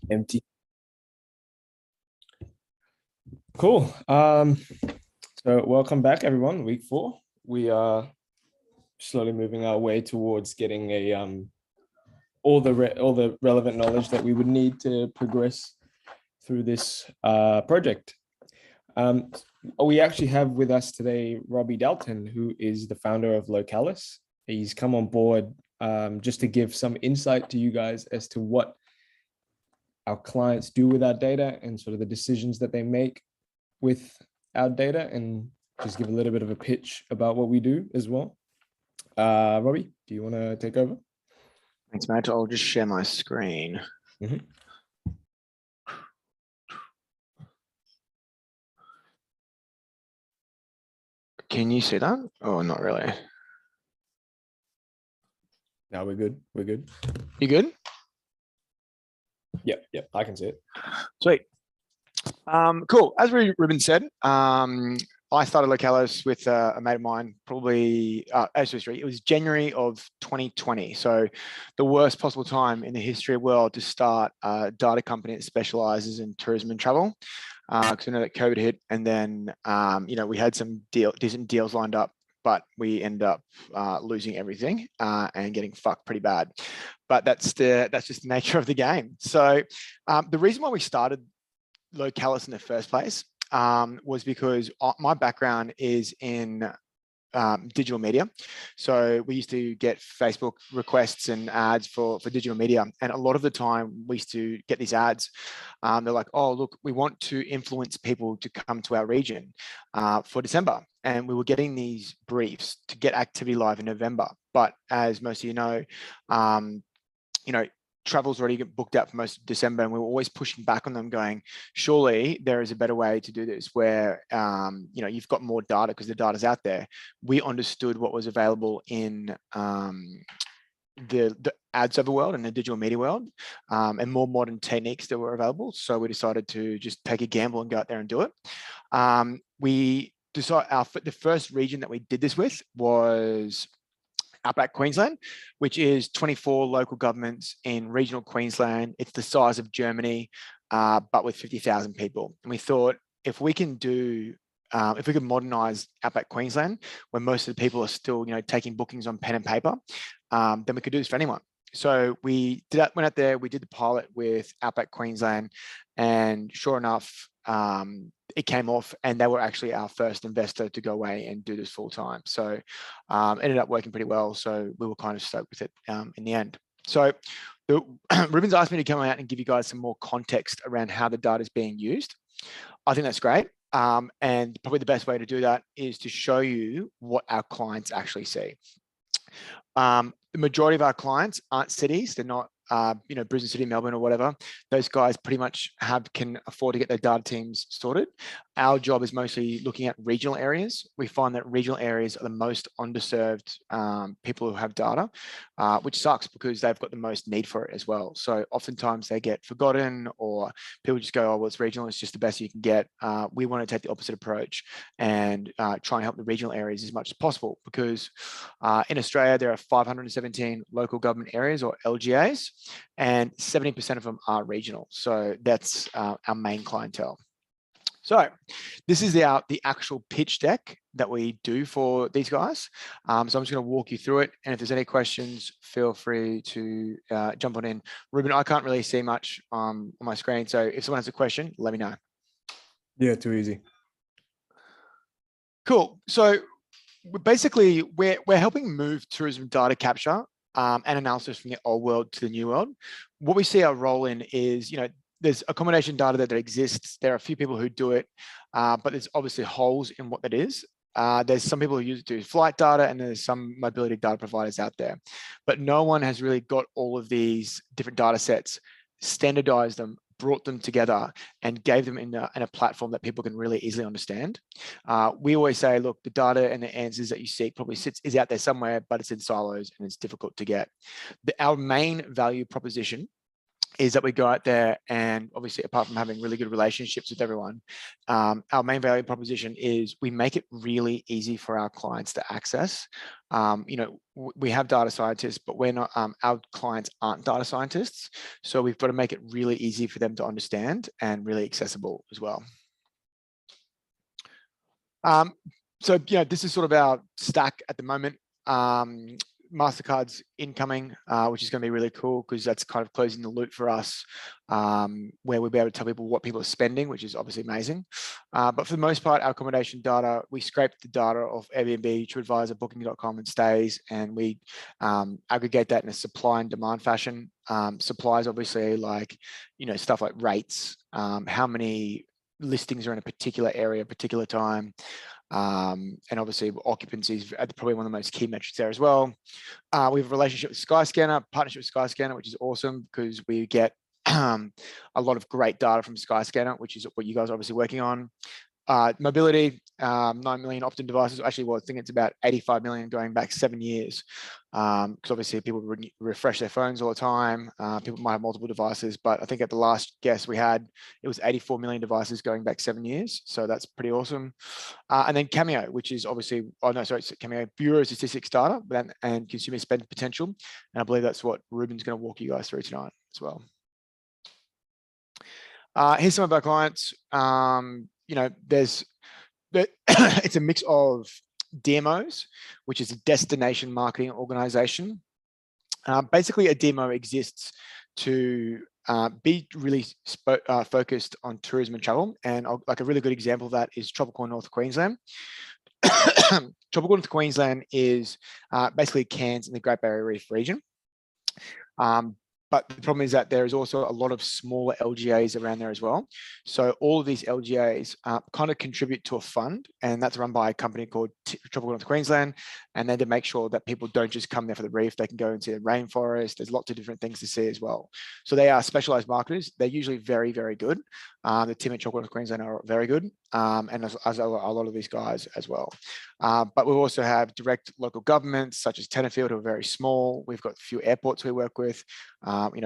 Empty. Cool. So welcome back, everyone. Week 4. We are slowly moving our way towards getting all the relevant knowledge that we would need to progress through this project. We actually have with us today Robbie Dalton, who is the founder of Localis. He's come on board just to give some insight to you guys as to what our clients do with our data and sort of the decisions that they make with our data, and just give a little bit of a pitch about what we do as well. Robbie, do you want to take over? Thanks, Matt. I'll just share my screen. Mm-hmm. Can you see that? Oh, not really. No, we're good. We're good. You good? Yep, I can see it. Sweet. Cool. As Reuben said, I started Localis with a mate of mine, probably, it was January of 2020. So the worst possible time in the history of the world to start a data company that specializes in tourism and travel. Because we know that COVID hit, and then, we had some decent deals lined up, but we ended up losing everything and getting fucked pretty bad. But that's just the nature of the game. So the reason why we started Localis in the first place was because my background is in digital media. So we used to get Facebook requests and ads for digital media. And a lot of the time we used to get these ads. They're like, oh, look, we want to influence people to come to our region for December. And we were getting these briefs to get activity live in November. But as most of you know, travel's already booked out for most of December, and we were always pushing back on them, going, surely there is a better way to do this where, you've got more data because the data's out there. We understood what was available in the ad server world and the digital media world, and more modern techniques that were available. So we decided to just take a gamble and go out there and do it. We decided the first region that we did this with was Outback Queensland, which is 24 local governments in regional Queensland. It's the size of Germany, but with 50,000 people. And we thought, if we can modernize Outback Queensland, where most of the people are still, taking bookings on pen and paper, then we could do this for anyone. So we went out there, we did the pilot with Outback Queensland, and sure enough, it came off, and they were actually our first investor to go away and do this full time. So ended up working pretty well. So we were kind of stoked with it in the end. So Reuben's asked me to come out and give you guys some more context around how the data is being used. I think that's great. And probably the best way to do that is to show you what our clients actually see. The majority of our clients aren't cities. They're not, Brisbane City, Melbourne, or whatever. Those guys pretty much can afford to get their data teams sorted. Our job is mostly looking at regional areas. We find that regional areas are the most underserved people who have data, which sucks because they've got the most need for it as well. So oftentimes they get forgotten, or people just go, oh, well, it's regional, it's just the best you can get. We want to take the opposite approach and try and help the regional areas as much as possible, because in Australia, there are 517 local government areas, or LGAs, and 70% of them are regional. So that's our main clientele. So this is the actual pitch deck that we do for these guys. So I'm just going to walk you through it. And if there's any questions, feel free to jump on in. Reuben, I can't really see much on my screen. So if someone has a question, let me know. Yeah, too easy. Cool. So basically, we're helping move tourism data capture and analysis from the old world to the new world. What we see our role in is, there's accommodation data that exists. There are a few people who do it, but there's obviously holes in what that is. There's some people who do flight data, and there's some mobility data providers out there, but no one has really got all of these different data sets, standardized them, brought them together, and gave them in a platform that people can really easily understand. We always say, look, the data and the answers that you seek probably is out there somewhere, but it's in silos and it's difficult to get. Our main value proposition is that we go out there and obviously, apart from having really good relationships with everyone, our main value proposition is we make it really easy for our clients to access. We have data scientists, but we're not, our clients aren't data scientists. So we've got to make it really easy for them to understand and really accessible as well. So this is sort of our stack at the moment. MasterCard's incoming, which is going to be really cool because that's kind of closing the loop for us, where we'll be able to tell people what people are spending, which is obviously amazing. But for the most part, our accommodation data, we scrape the data of Airbnb, TripAdvisor, Booking.com, and Stays, and we aggregate that in a supply and demand fashion. Supplies, obviously, like stuff like rates, how many listings are in a particular area, particular time. And obviously occupancy is probably one of the most key metrics there as well. We have a relationship with Skyscanner, partnership with Skyscanner, which is awesome because we get a lot of great data from Skyscanner, which is what you guys are obviously working on. Mobility, 9 million opt-in devices. Actually, well, I think it's about 85 million going back 7 years. Because obviously people refresh their phones all the time. People might have multiple devices, but I think at the last guess we had, it was 84 million devices going back 7 years. So that's pretty awesome. And then Cameo, which is obviously, Cameo, Bureau of Statistics data and consumer spend potential. And I believe that's what Reuben's going to walk you guys through tonight as well. Here's some of our clients. It's a mix of DMOs, which is a destination marketing organization. Basically, a DMO exists to be really focused on tourism and travel. And like a really good example of that is Tropical North Queensland. Tropical North Queensland is basically Cairns in the Great Barrier Reef region. But the problem is that there is also a lot of smaller LGAs around there as well. So all of these LGAs kind of contribute to a fund, and that's run by a company called Tropical North Queensland. And then to make sure that people don't just come there for the reef, they can go into the rainforest. There's lots of different things to see as well. So they are specialized marketers. They're usually very, very good. The team at Tropical North Queensland are very good, and as a lot of these guys as well. But we also have direct local governments such as Tenterfield, who are very small. We've got a few airports we work with.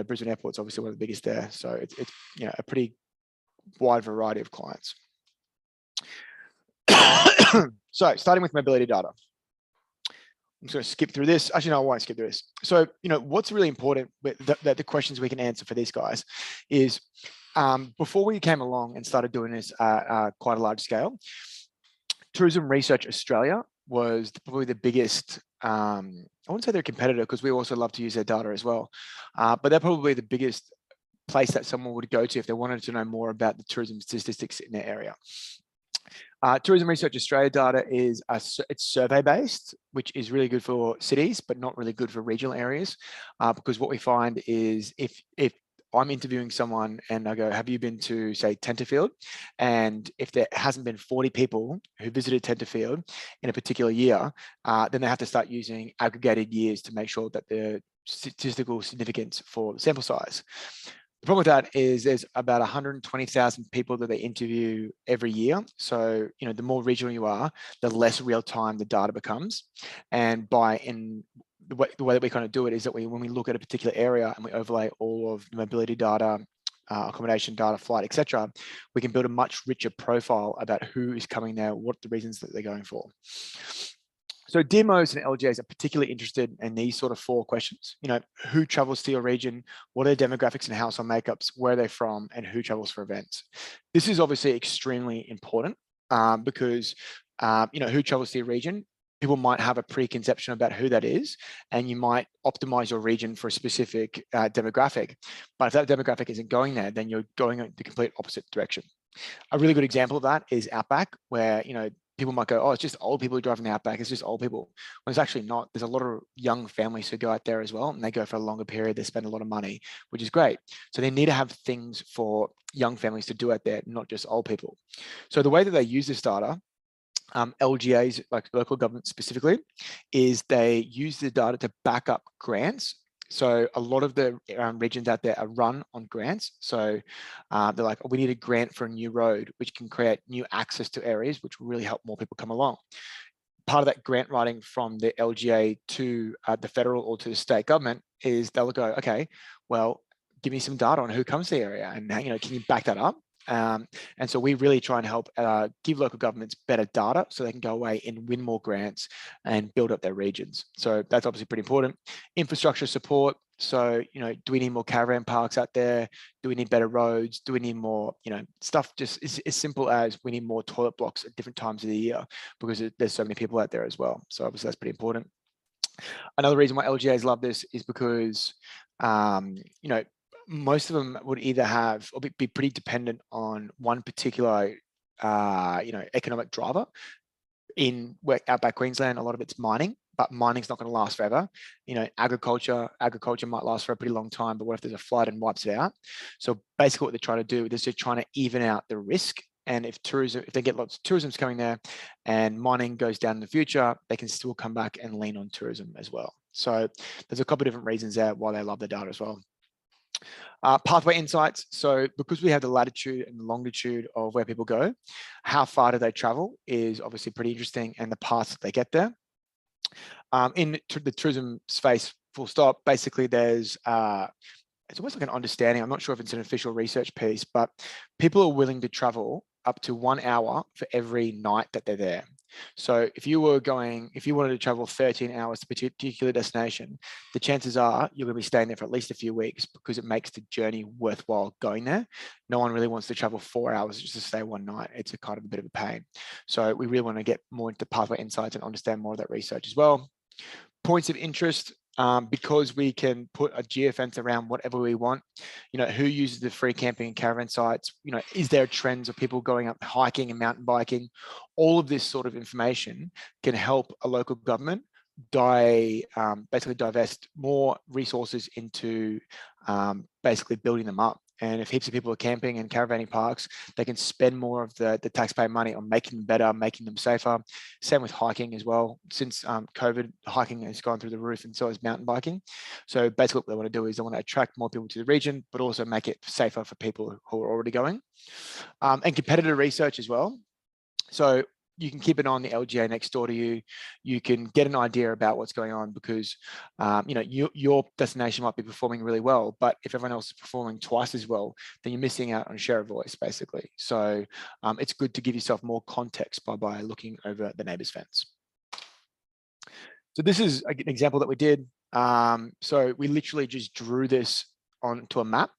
Brisbane Airport's obviously one of the biggest there. So it's a pretty wide variety of clients. So starting with mobility data. I'm just going to skip through this. Actually, no, I won't skip through this. So, what's really important with the questions we can answer for these guys is before we came along and started doing this at quite a large scale, Tourism Research Australia was probably the biggest, I wouldn't say they're a competitor because we also love to use their data as well, but they're probably the biggest place that someone would go to if they wanted to know more about the tourism statistics in their area. Tourism Research Australia data is it's survey based, which is really good for cities, but not really good for regional areas, because what we find is if I'm interviewing someone and I go, have you been to, say, Tenterfield? And if there hasn't been 40 people who visited Tenterfield in a particular year, then they have to start using aggregated years to make sure that the statistical significance for the sample size. The problem with that is there's about 120,000 people that they interview every year. So, the more regional you are, the less real time the data becomes. And the way that we kind of do it is that when we look at a particular area and we overlay all of the mobility data, accommodation data, flight, etc., we can build a much richer profile about who is coming there, what the reasons that they're going for. So DMOs and LGAs are particularly interested in these sort of 4 questions. Who travels to your region? What are their demographics and household makeups? Where are they from? And who travels for events? This is obviously extremely important because, who travels to your region? People might have a preconception about who that is, and you might optimize your region for a specific demographic. But if that demographic isn't going there, then you're going in the complete opposite direction. A really good example of that is Outback, where, people might go, oh, it's just old people driving the Outback. It's just old people. Well, it's actually not. There's a lot of young families who go out there as well, and they go for a longer period. They spend a lot of money, which is great. So they need to have things for young families to do out there, not just old people. So the way that they use this data, LGAs, like local government specifically, is they use the data to back up grants. So a lot of the regions out there are run on grants. So they're like, oh, we need a grant for a new road, which can create new access to areas, which will really help more people come along. Part of that grant writing from the LGA to the federal or to the state government is they'll go, okay, well, give me some data on who comes to the area, and can you back that up? And so we really try and help give local governments better data so they can go away and win more grants and build up their regions. So that's obviously pretty important. Infrastructure support. So, do we need more caravan parks out there? Do we need better roads? Do we need more, stuff just as simple as we need more toilet blocks at different times of the year because there's so many people out there as well. So obviously that's pretty important. Another reason why LGAs love this is because, most of them would either have or be pretty dependent on one particular, economic driver. In outback Queensland, a lot of it's mining, but mining's not going to last forever. Agriculture might last for a pretty long time, but what if there's a flood and wipes it out? So basically what they're trying to do is they're trying to even out the risk. And if they get lots of tourism coming there and mining goes down in the future, they can still come back and lean on tourism as well. So there's a couple of different reasons there why they love the data as well. Pathway insights. So because we have the latitude and longitude of where people go, how far do they travel is obviously pretty interesting, and the paths that they get there. In the tourism space, full stop, basically there's, it's almost like an understanding. I'm not sure if it's an official research piece, but people are willing to travel up to 1 hour for every night that they're there. So if you wanted to travel 13 hours to a particular destination, the chances are you're going to be staying there for at least a few weeks because it makes the journey worthwhile going there. No one really wants to travel 4 hours just to stay one night. It's a kind of a bit of a pain. So we really want to get more into pathway insights and understand more of that research as well. Points of interest. Because we can put a geofence around whatever we want, who uses the free camping and caravan sites, is there trends of people going up hiking and mountain biking? All of this sort of information can help a local government basically divest more resources into basically building them up. And if heaps of people are camping and caravanning parks, they can spend more of the taxpayer money on making them better, making them safer. Same with hiking as well. Since COVID, hiking has gone through the roof, and so has mountain biking. So basically what they want to do is they want to attract more people to the region, but also make it safer for people who are already going. And competitor research as well. So you can keep an eye on the LGA next door to you. You can get an idea about what's going on because, your destination might be performing really well, but if everyone else is performing twice as well, then you're missing out on share of voice, basically. So it's good to give yourself more context by looking over the neighbor's fence. So this is an example that we did. So we literally just drew this onto a map.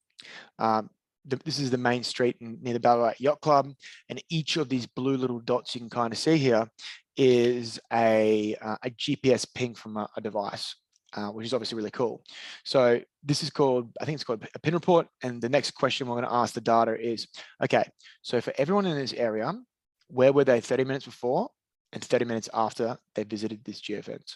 This is the main street near the Ballarat Yacht Club, and each of these blue little dots you can kind of see here is a GPS ping from a device, which is obviously really cool. So this is called, I think it's called a pin report, and the next question we're going to ask the data is, okay, so for everyone in this area, where were they 30 minutes before and 30 minutes after they visited this geofence?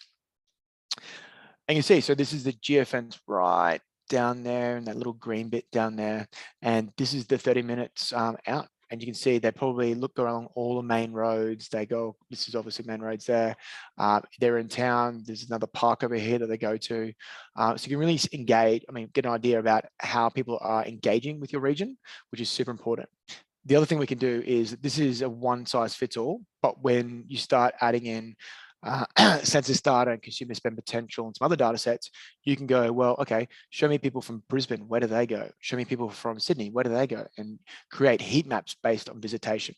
And you see, so this is the geofence right down there and that little green bit down there, and this is the 30 minutes out, and you can see they probably look along all the main roads. They go, this is obviously main roads there. They're in town. There's another park over here that they go to, so you can really engage, get an idea about how people are engaging with your region, which is super important. The other thing we can do is, this is a one size fits all, but when you start adding in census data and consumer spend potential and some other data sets, you can go, well, okay, show me people from Brisbane, where do they go? Show me people from Sydney, where do they go? And create heat maps based on visitation.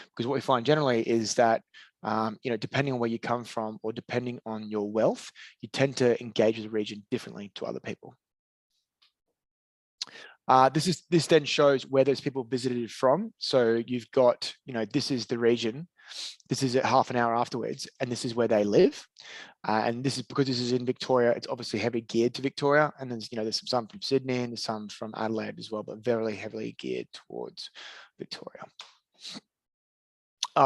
Because what we find generally is that, depending on where you come from or depending on your wealth, you tend to engage with the region differently to other people. This then shows where those people visited from. So you've got, this is the region. This is at half an hour afterwards, and this is where they live. And this is because this is in Victoria. It's obviously heavily geared to Victoria, and there's some from Sydney and there's some from Adelaide as well, but very heavily geared towards Victoria.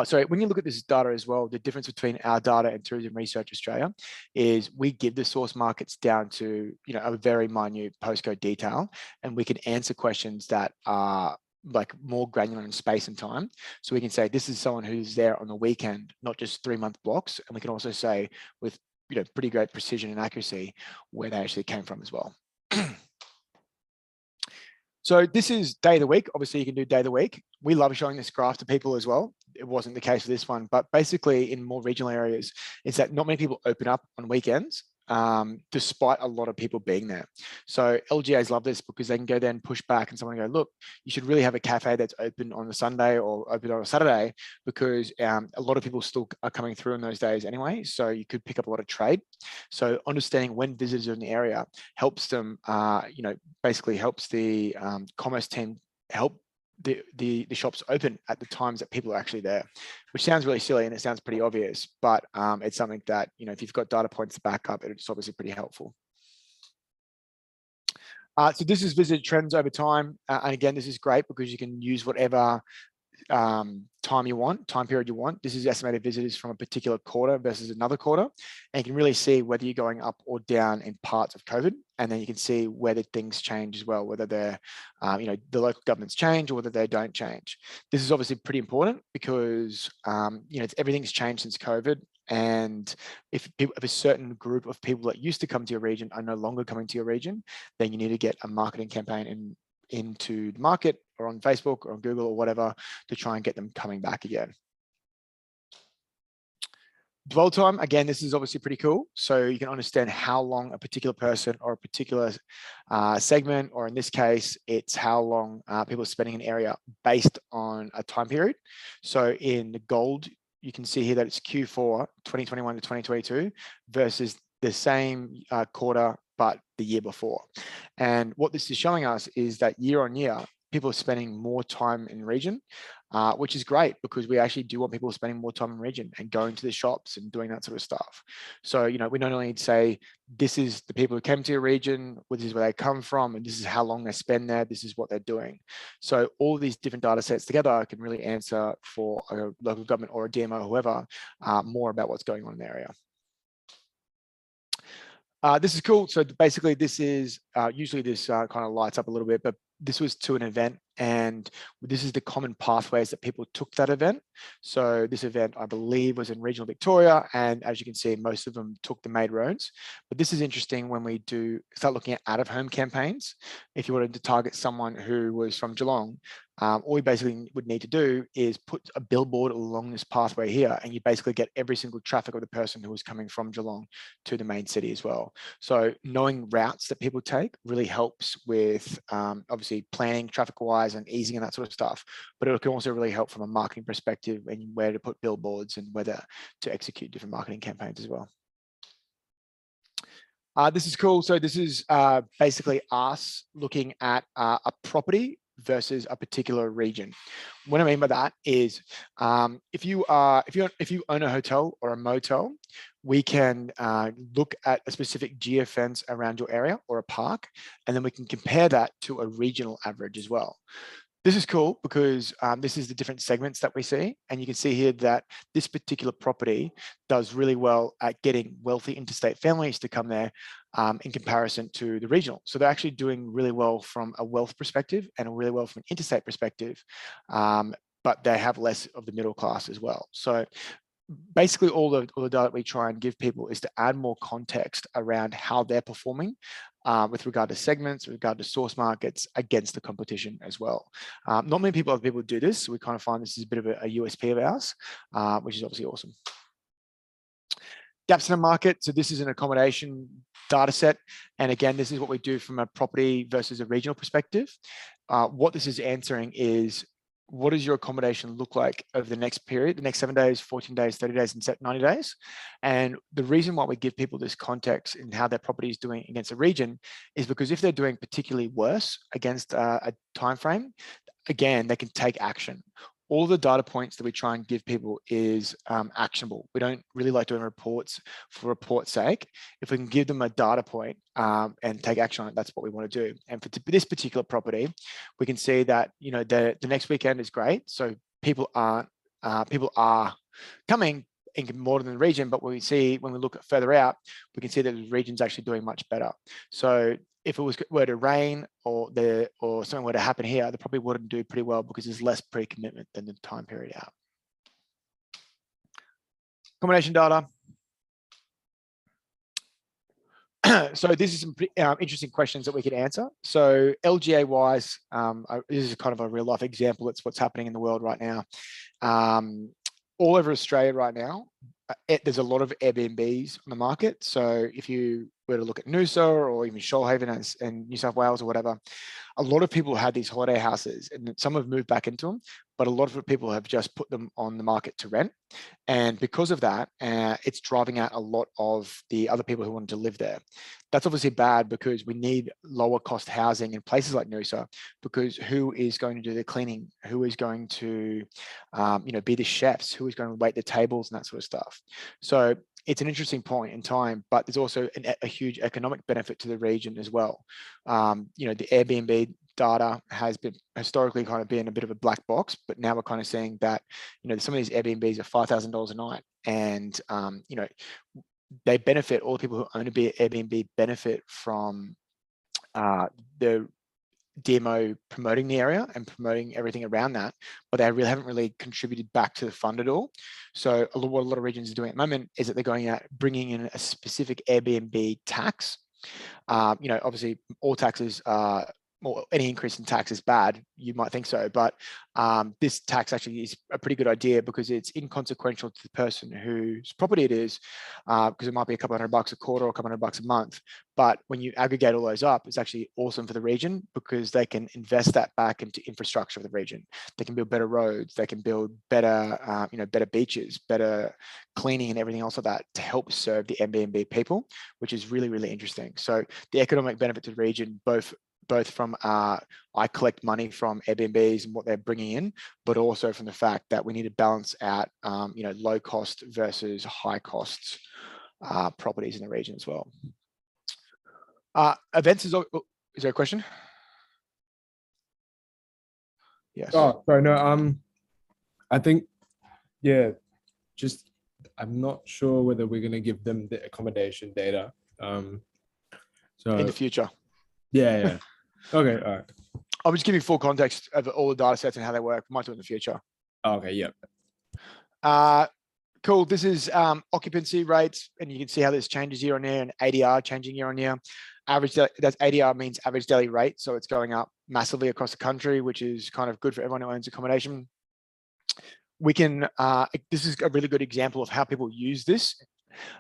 Sorry, when you look at this data as well, the difference between our data and Tourism Research Australia is we give the source markets down to a very minute postcode detail, and we can answer questions that are like more granular in space and time. So we can say this is someone who's there on the weekend, not just 3-month blocks, and we can also say with pretty great precision and accuracy where they actually came from as well. So this is day of the week. Obviously, you can do day of the week. We love showing this graph to people as well. It wasn't the case for this one, but basically in more regional areas, is that not many people open up on weekends. despite a lot of people being there. So LGAs love this because they can go there and push back and someone go, look, you should really have a cafe that's open on a Sunday or open on a Saturday, because a lot of people still are coming through in those days anyway. So you could pick up a lot of trade. So understanding when visitors are in the area helps them, basically helps the commerce team help the shops open at the times that people are actually there, which sounds really silly and it sounds pretty obvious, but it's something that, if you've got data points to back up, it's obviously pretty helpful. So this is visitor trends over time. And again, this is great because you can use whatever time period you want. This is estimated visitors from a particular quarter versus another quarter. And you can really see whether you're going up or down in parts of COVID. And then you can see whether things change as well, whether they're, the local governments change or whether they don't change. This is obviously pretty important because, everything's changed since COVID. And if a certain group of people that used to come to your region are no longer coming to your region, then you need to get a marketing campaign into the market or on Facebook or on Google or whatever to try and get them coming back again. Dwell time, again, this is obviously pretty cool. So you can understand how long a particular person or a particular segment, or in this case, it's how long people are spending in an area based on a time period. So in the gold, you can see here that it's Q4 2021 to 2022 versus the same quarter, but the year before. And what this is showing us is that year on year, people are spending more time in region, which is great because we actually do want people spending more time in region and going to the shops and doing that sort of stuff. So, we not only need to say, this is the people who came to your region, this is where they come from, and this is how long they spend there, this is what they're doing. So all these different data sets together can really answer for a local government or a DMO or whoever more about what's going on in the area. This is cool. So basically this is, usually this kind of lights up a little bit, but this was to an event, and this is the common pathways that people took that event. So this event, I believe, was in regional Victoria, and as you can see, most of them took the main roads. But this is interesting when we do start looking at out-of-home campaigns. If you wanted to target someone who was from Geelong, all you basically would need to do is put a billboard along this pathway here, and you basically get every single traffic of the person who was coming from Geelong to the main city as well. So knowing routes that people take really helps with obviously planning traffic-wise and easing and that sort of stuff, but it can also really help from a marketing perspective and where to put billboards and whether to execute different marketing campaigns as well. This is cool. So this is basically us looking at a property versus a particular region. What I mean by that is, if you own a hotel or a motel, we can look at a specific geofence around your area or a park, and then we can compare that to a regional average as well. This is cool because this is the different segments that we see. And you can see here that this particular property does really well at getting wealthy interstate families to come there in comparison to the regional. So they're actually doing really well from a wealth perspective and really well from an interstate perspective, but they have less of the middle class as well. So basically all the data we try and give people is to add more context around how they're performing with regard to segments, with regard to source markets against the competition as well. Not many other people do this, so we kind of find this is a bit of a USP of ours, which is obviously awesome. Gaps in the market. So this is an accommodation data set. And again, this is what we do from a property versus a regional perspective. What this is answering is, what does your accommodation look like over the next period, the next 7 days, 14 days, 30 days, and 90 days? And the reason why we give people this context in how their property is doing against a region is because if they're doing particularly worse against a time frame, again, they can take action. All the data points that we try and give people is actionable. We don't really like doing reports for report's sake. If we can give them a data point and take action on it, that's what we want to do. And for this particular property, we can see that the next weekend is great. So people are coming in more than the region, but when we look further out, we can see that the region's actually doing much better. So if it were to rain or something were to happen here, they probably wouldn't do pretty well because there's less pre-commitment than the time period out. Accommodation data. So this is some pretty, interesting questions that we could answer. So LGA wise, this is kind of a real life example. It's what's happening in the world right now. all over Australia right now, there's a lot of Airbnbs on the market. So if you were to look at Noosa or even Shoalhaven in New South Wales or whatever, a lot of people had these holiday houses and some have moved back into them, but a lot of people have just put them on the market to rent. And because of that, it's driving out a lot of the other people who want to live there. That's obviously bad because we need lower cost housing in places like Noosa, because who is going to do the cleaning? Who is going to, be the chefs? Who is going to wait the tables and that sort of stuff? So it's an interesting point in time, but there's also a huge economic benefit to the region as well. The Airbnb data has been historically kind of been a bit of a black box, but now we're kind of seeing that, some of these Airbnbs are $5,000 a night, and they benefit, all the people who own a Airbnb benefit from the DMO promoting the area and promoting everything around that, but they really haven't really contributed back to the fund at all. So what a lot of regions are doing at the moment is that they're going out, bringing in a specific Airbnb tax. Obviously all taxes are, or any increase in tax is bad, you might think so, but this tax actually is a pretty good idea because it's inconsequential to the person whose property it is, because it might be a couple $100 a quarter or a couple $100 a month. But when you aggregate all those up, it's actually awesome for the region because they can invest that back into infrastructure of the region. They can build better roads, they can build better, better beaches, better cleaning and everything else like that to help serve the Airbnb people, which is really, really interesting. So the economic benefit to the region, both from I collect money from Airbnbs and what they're bringing in, but also from the fact that we need to balance out, low cost versus high cost properties in the region as well. Events is there a question? Yes. Oh, sorry, no. I think, yeah, just I'm not sure whether we're gonna give them the accommodation data. So In the future. Yeah. Okay. All right. I'll just give you full context of all the data sets and how they work. We might do it in the future. Okay. Yep. Cool. This is occupancy rates, and you can see how this changes year on year, and ADR changing year on year. That's ADR means average daily rate, so it's going up massively across the country, which is kind of good for everyone who owns accommodation. We can. This is a really good example of how people use this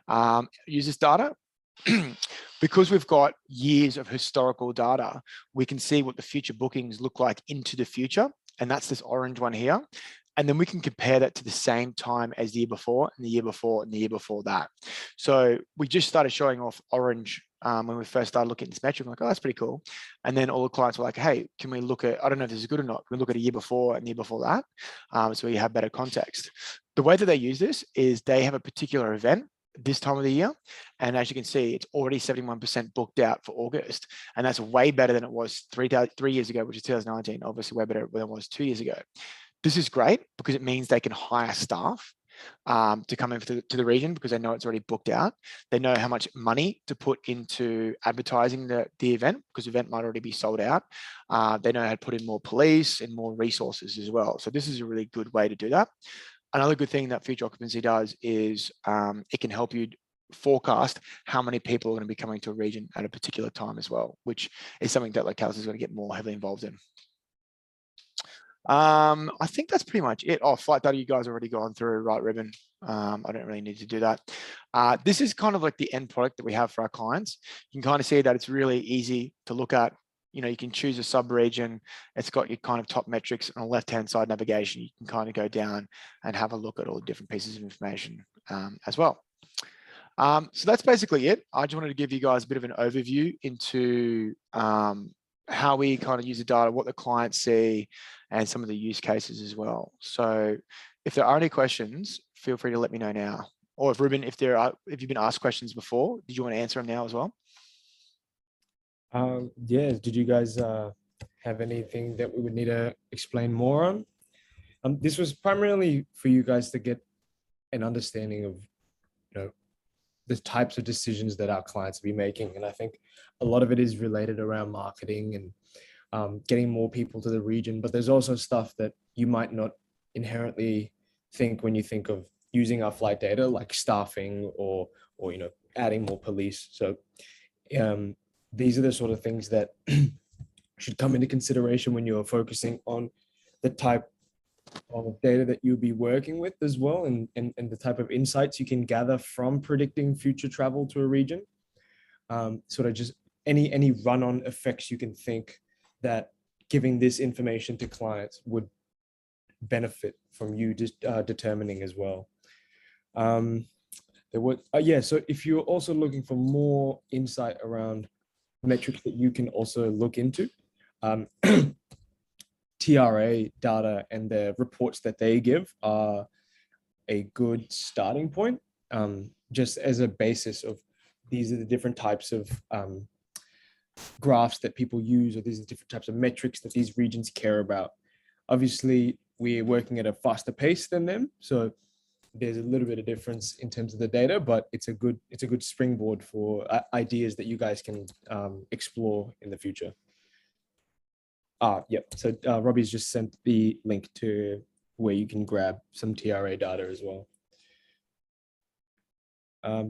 data. Because we've got years of historical data, we can see what the future bookings look like into the future. And that's this orange one here. And then we can compare that to the same time as the year before and the year before and the year before that. So we just started showing off orange when we first started looking at this metric. I'm like, oh, that's pretty cool. And then all the clients were like, hey, can we look at, I don't know if this is good or not. Can we look at a year before and the year before that? So you have better context. The way that they use this is they have a particular event this time of the year. And as you can see, it's already 71% booked out for August. And that's way better than it was 3 years ago, which is 2019, obviously way better than it was 2 years ago. This is great because it means they can hire staff to come into the region because they know it's already booked out. They know how much money to put into advertising the event because the event might already be sold out. They know how to put in more police and more resources as well. So this is a really good way to do that. Another good thing that future occupancy does is it can help you forecast how many people are going to be coming to a region at a particular time as well, which is something that Localis is going to get more heavily involved in. I think that's pretty much it. Oh, flight data you guys already gone through, right, Reuben? I don't really need to do that. This is kind of like the end product that we have for our clients. You can kind of see that it's really easy to look at. You can choose a sub-region. It's got your kind of top metrics on the left-hand side navigation. You can kind of go down and have a look at all the different pieces of information as well. So that's basically it. I just wanted to give you guys a bit of an overview into how we kind of use the data, what the clients see, and some of the use cases as well. So if there are any questions, feel free to let me know now. Or if Reuben, if you've been asked questions before, did you want to answer them now as well? Yeah, did you guys have anything that we would need to explain more on? This was primarily for you guys to get an understanding of, the types of decisions that our clients will be making. And I think a lot of it is related around marketing and getting more people to the region, but there's also stuff that you might not inherently think when you think of using our flight data, like staffing or adding more police. So these are the sort of things that should come into consideration when you're focusing on the type of data that you'll be working with as well, and the type of insights you can gather from predicting future travel to a region. Sort of just any run-on effects you can think that giving this information to clients would benefit from you just determining as well. So if you're also looking for more insight around metrics that you can also look into, TRA data and the reports that they give are a good starting point, just as a basis of these are the different types of graphs that people use, or these are different types of metrics that these regions care about. Obviously, we're working at a faster pace than them, so there's a little bit of difference in terms of the data, but it's a good springboard for ideas that you guys can explore in the future. Yep. So Robbie's just sent the link to where you can grab some TRA data as well.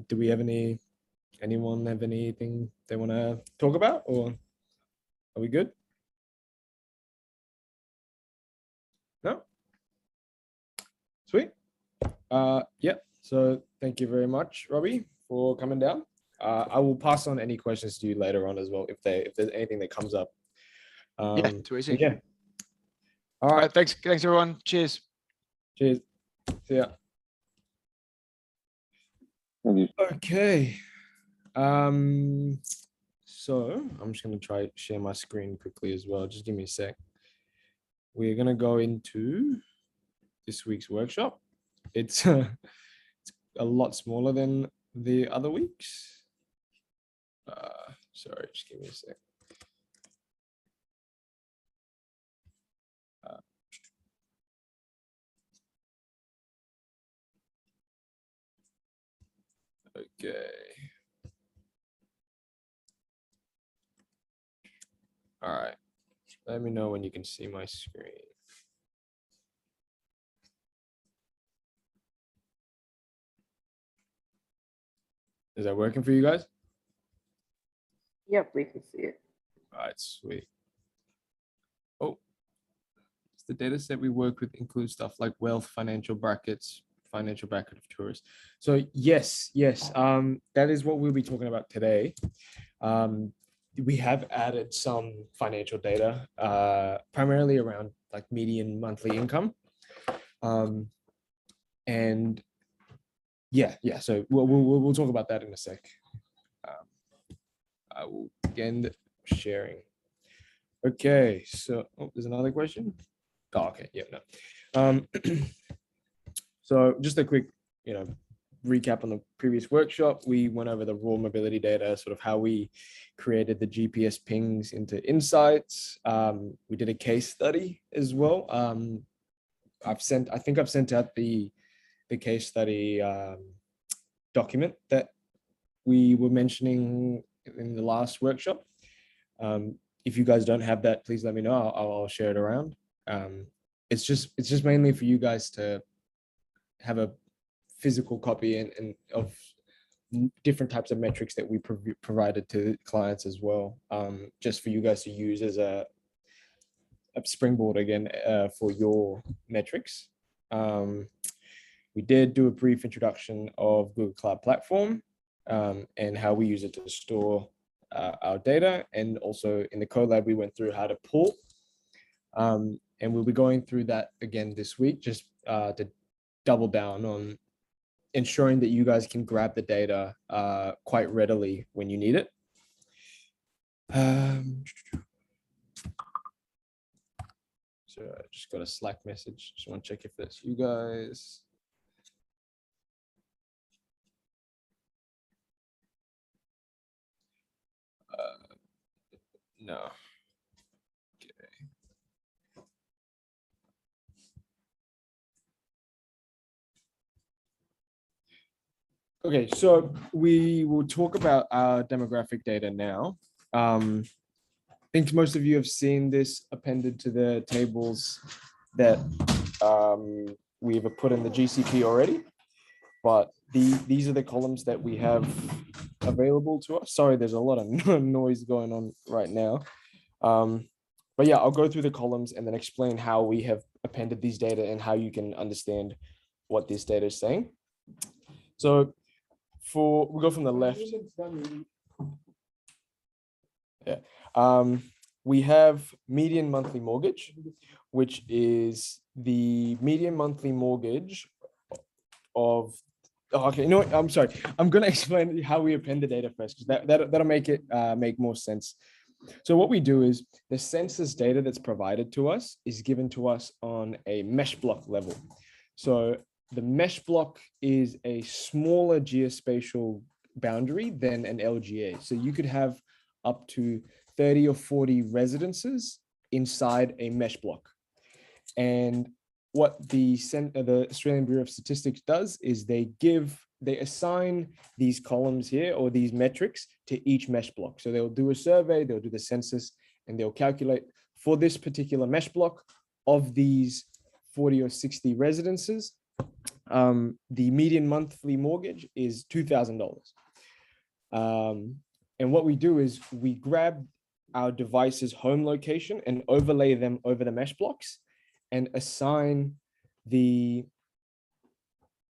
Do we have anyone have anything they want to talk about, or are we good? No? Sweet. Yeah. So thank you very much, Robbie, for coming down. I will pass on any questions to you later on as well, if there's anything that comes up. Yeah, too easy. Yeah. All right. Thanks everyone. Cheers. Cheers. See ya. Okay. So I'm just going to try share my screen quickly as well. Just give me a sec. We're going to go into this week's workshop. It's a lot smaller than the other weeks. Sorry, just give me a sec. Okay. All right. Let me know when you can see my screen. Is that working for you guys? Yep, we can see it. All right, sweet. Oh, it's the data set we work with includes stuff like wealth, financial brackets, financial bracket of tourists. So yes, that is what we'll be talking about today. We have added some financial data, primarily around like median monthly income. And yeah, so we'll talk about that in a sec. I will begin sharing. Okay, so there's another question. Oh, okay, yeah, no. So just a quick, recap on the previous workshop. We went over the raw mobility data, sort of how we created the GPS pings into insights. We did a case study as well. I think I've sent out the case study document that we were mentioning in the last workshop. If you guys don't have that, please let me know. I'll share it around. It's just mainly for you guys to have a physical copy and of different types of metrics that we provided to clients as well, just for you guys to use as a springboard again for your metrics. We did do a brief introduction of Google Cloud Platform and how we use it to store our data, and also in the CoLab we went through how to pull, and we'll be going through that again this week, just to double down on ensuring that you guys can grab the data quite readily when you need it. So I just got a Slack message. Just want to check if that's you guys. No. Okay, so we will talk about our demographic data now. I think most of you have seen this appended to the tables that we've put in the GCP already, but these are the columns that we have available to us. Sorry, there's a lot of noise going on right now. But yeah, I'll go through the columns and then explain how we have appended these data and how you can understand what this data is saying. So we go from the left. Yeah. We have median monthly mortgage, which is the median monthly mortgage of, oh, okay, you know what? I'm sorry. I'm going to explain how we append the data first, because that'll make it make more sense. So what we do is the census data that's provided to us is given to us on a mesh block level. So the mesh block is a smaller geospatial boundary than an LGA. So you could have up to 30 or 40 residences inside a mesh block. And what the Australian Bureau of Statistics does is they assign these columns here, or these metrics, to each mesh block. So they'll do a survey, they'll do the census, and they'll calculate for this particular mesh block of these 40 or 60 residences. The median monthly mortgage is $2,000. And what we do is we grab our device's home location and overlay them over the mesh blocks and assign the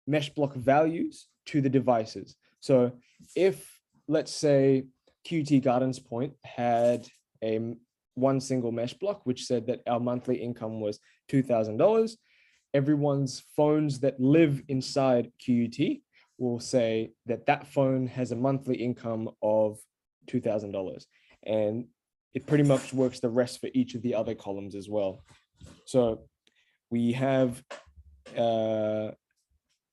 mesh block values to the devices. So if, let's say, QT Gardens Point had one single mesh block, which said that our monthly income was $2,000, everyone's phones that live inside QUT will say that that phone has a monthly income of $2,000. And it pretty much works the rest for each of the other columns as well. So we have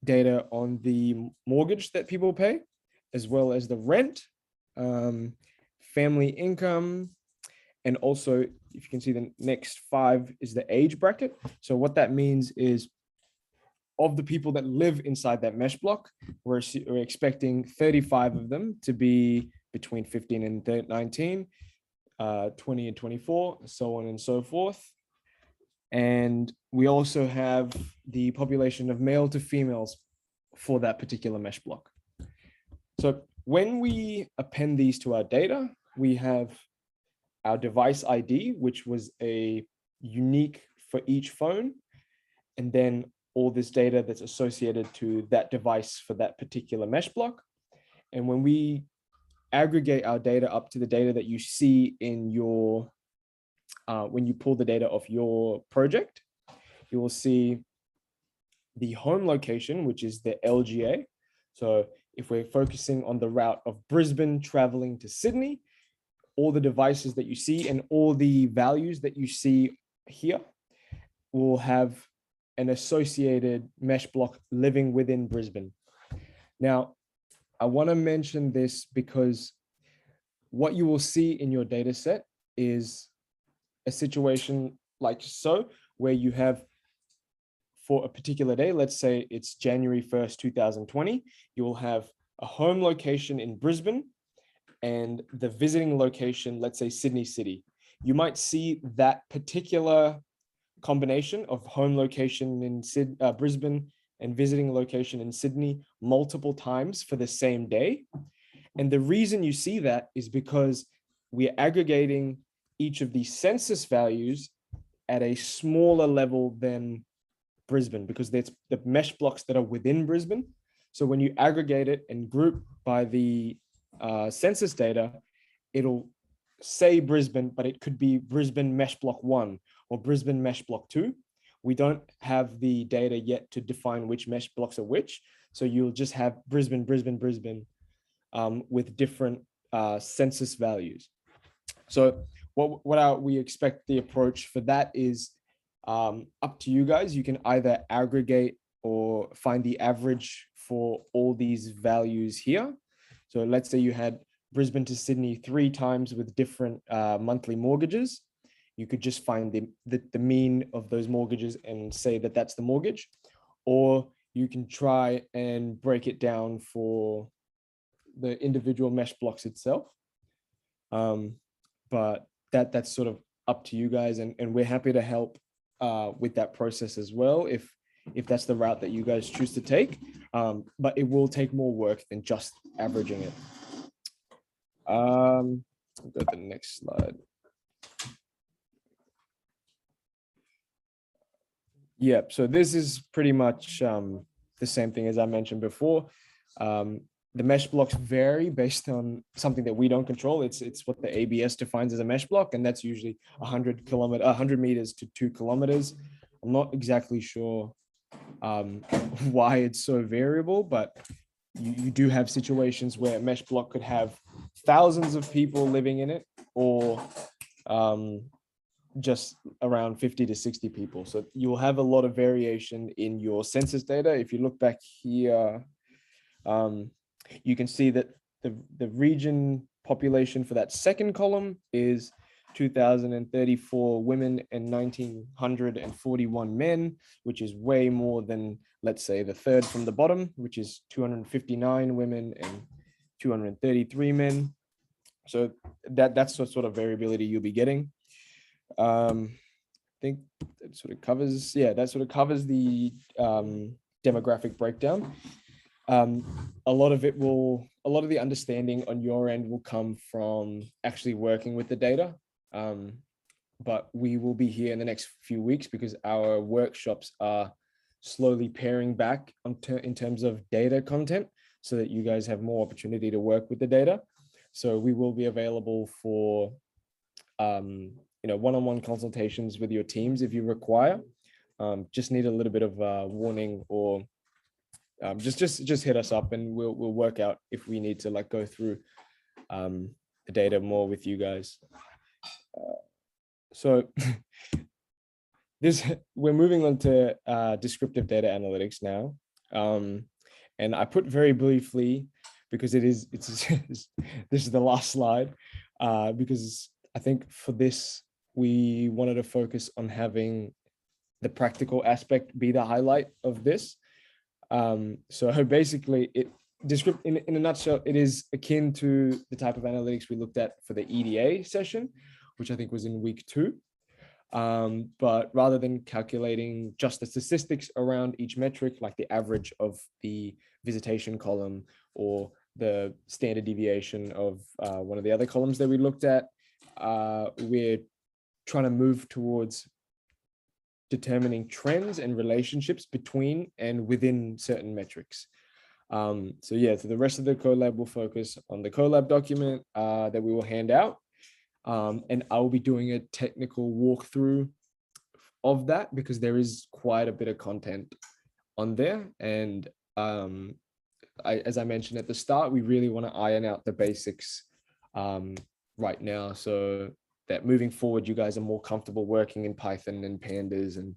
data on the mortgage that people pay, as well as the rent, family income, and also, if you can see, the next 5 is the age bracket. So what that means is, of the people that live inside that mesh block, we're expecting 35 of them to be between 15 and 19, 20 and 24, so on and so forth. And we also have the population of male to females for that particular mesh block. So when we append these to our data, we have our device ID, which was a unique for each phone, and then all this data that's associated to that device for that particular mesh block. And when we aggregate our data up to the data that you see in your, when you pull the data off your project, you will see the home location, which is the LGA. So if we're focusing on the route of Brisbane traveling to Sydney, all the devices that you see and all the values that you see here will have an associated mesh block living within Brisbane. Now, I want to mention this because what you will see in your data set is a situation like so, where you have, for a particular day, let's say it's January 1st, 2020, you will have a home location in Brisbane and the visiting location, let's say Sydney City. You might see that particular combination of home location in Brisbane and visiting location in Sydney multiple times for the same day. And the reason you see that is because we're aggregating each of these census values at a smaller level than Brisbane, because that's the mesh blocks that are within Brisbane. So when you aggregate it and group by the census data, it'll say Brisbane, but it could be Brisbane mesh block 1 or Brisbane mesh block 2. We don't have the data yet to define which mesh blocks are which. So you'll just have Brisbane, Brisbane, Brisbane with different census values. So what we expect the approach for that is up to you guys. You can either aggregate or find the average for all these values here. So let's say you had Brisbane to Sydney 3 times with different monthly mortgages. You could just find the mean of those mortgages and say that that's the mortgage. Or you can try and break it down for the individual mesh blocks itself. But that's sort of up to you guys, and we're happy to help with that process as well if that's the route that you guys choose to take. But it will take more work than just averaging it. I'll go to the next slide. Yeah, so this is pretty much the same thing as I mentioned before. The mesh blocks vary based on something that we don't control. It's what the ABS defines as a mesh block, and that's usually 100 meters to 2 kilometers. I'm not exactly sure why it's so variable, but you do have situations where a mesh block could have thousands of people living in it, or just around 50 to 60 people. So you'll have a lot of variation in your census data. If you look back here, you can see that the region population for that second column is 2,034 women and 1,941 men, which is way more than, let's say, the third from the bottom, which is 259 women and 233 men. So that's the sort of variability you'll be getting. I think that sort of covers, that sort of covers the demographic breakdown. A lot of the understanding on your end will come from actually working with the data. But we will be here in the next few weeks because our workshops are slowly paring back in terms of data content so that you guys have more opportunity to work with the data. So we will be available for one-on-one consultations with your teams if you require. Just need a little bit of warning, or just hit us up and we'll work out if we need to like go through the data more with you guys. So we're moving on to descriptive data analytics now. And I put very briefly because this is the last slide, because I think for this, we wanted to focus on having the practical aspect be the highlight of this. So basically, in a nutshell, it is akin to the type of analytics we looked at for the EDA session, which I think was in week 2. But rather than calculating just the statistics around each metric, like the average of the visitation column or the standard deviation of one of the other columns that we looked at, we're trying to move towards determining trends and relationships between and within certain metrics. So the rest of the collab will focus on the collab document that we will hand out. And I'll be doing a technical walkthrough of that because there is quite a bit of content on there. And as I mentioned at the start, we really want to iron out the basics right now, so that moving forward, you guys are more comfortable working in Python and pandas. And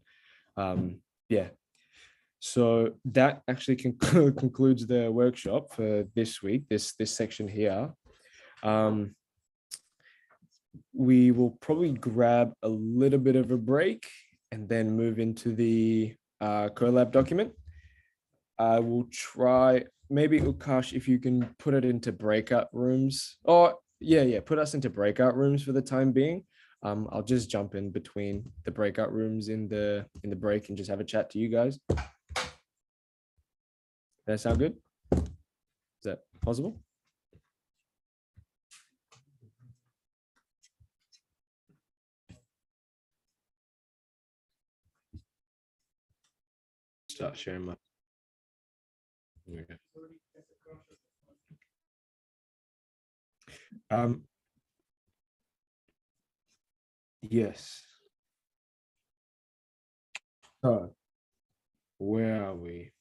so that actually concludes the workshop for this week, this section here. We will probably grab a little bit of a break and then move into the collab document. I will try, maybe Ukash, if you can put it into breakout rooms, or put us into breakout rooms for the time being. I'll just jump in between the breakout rooms in the break and just have a chat to you guys. That sound good? Is that possible? Start sharing my. Okay. Yes. So where are we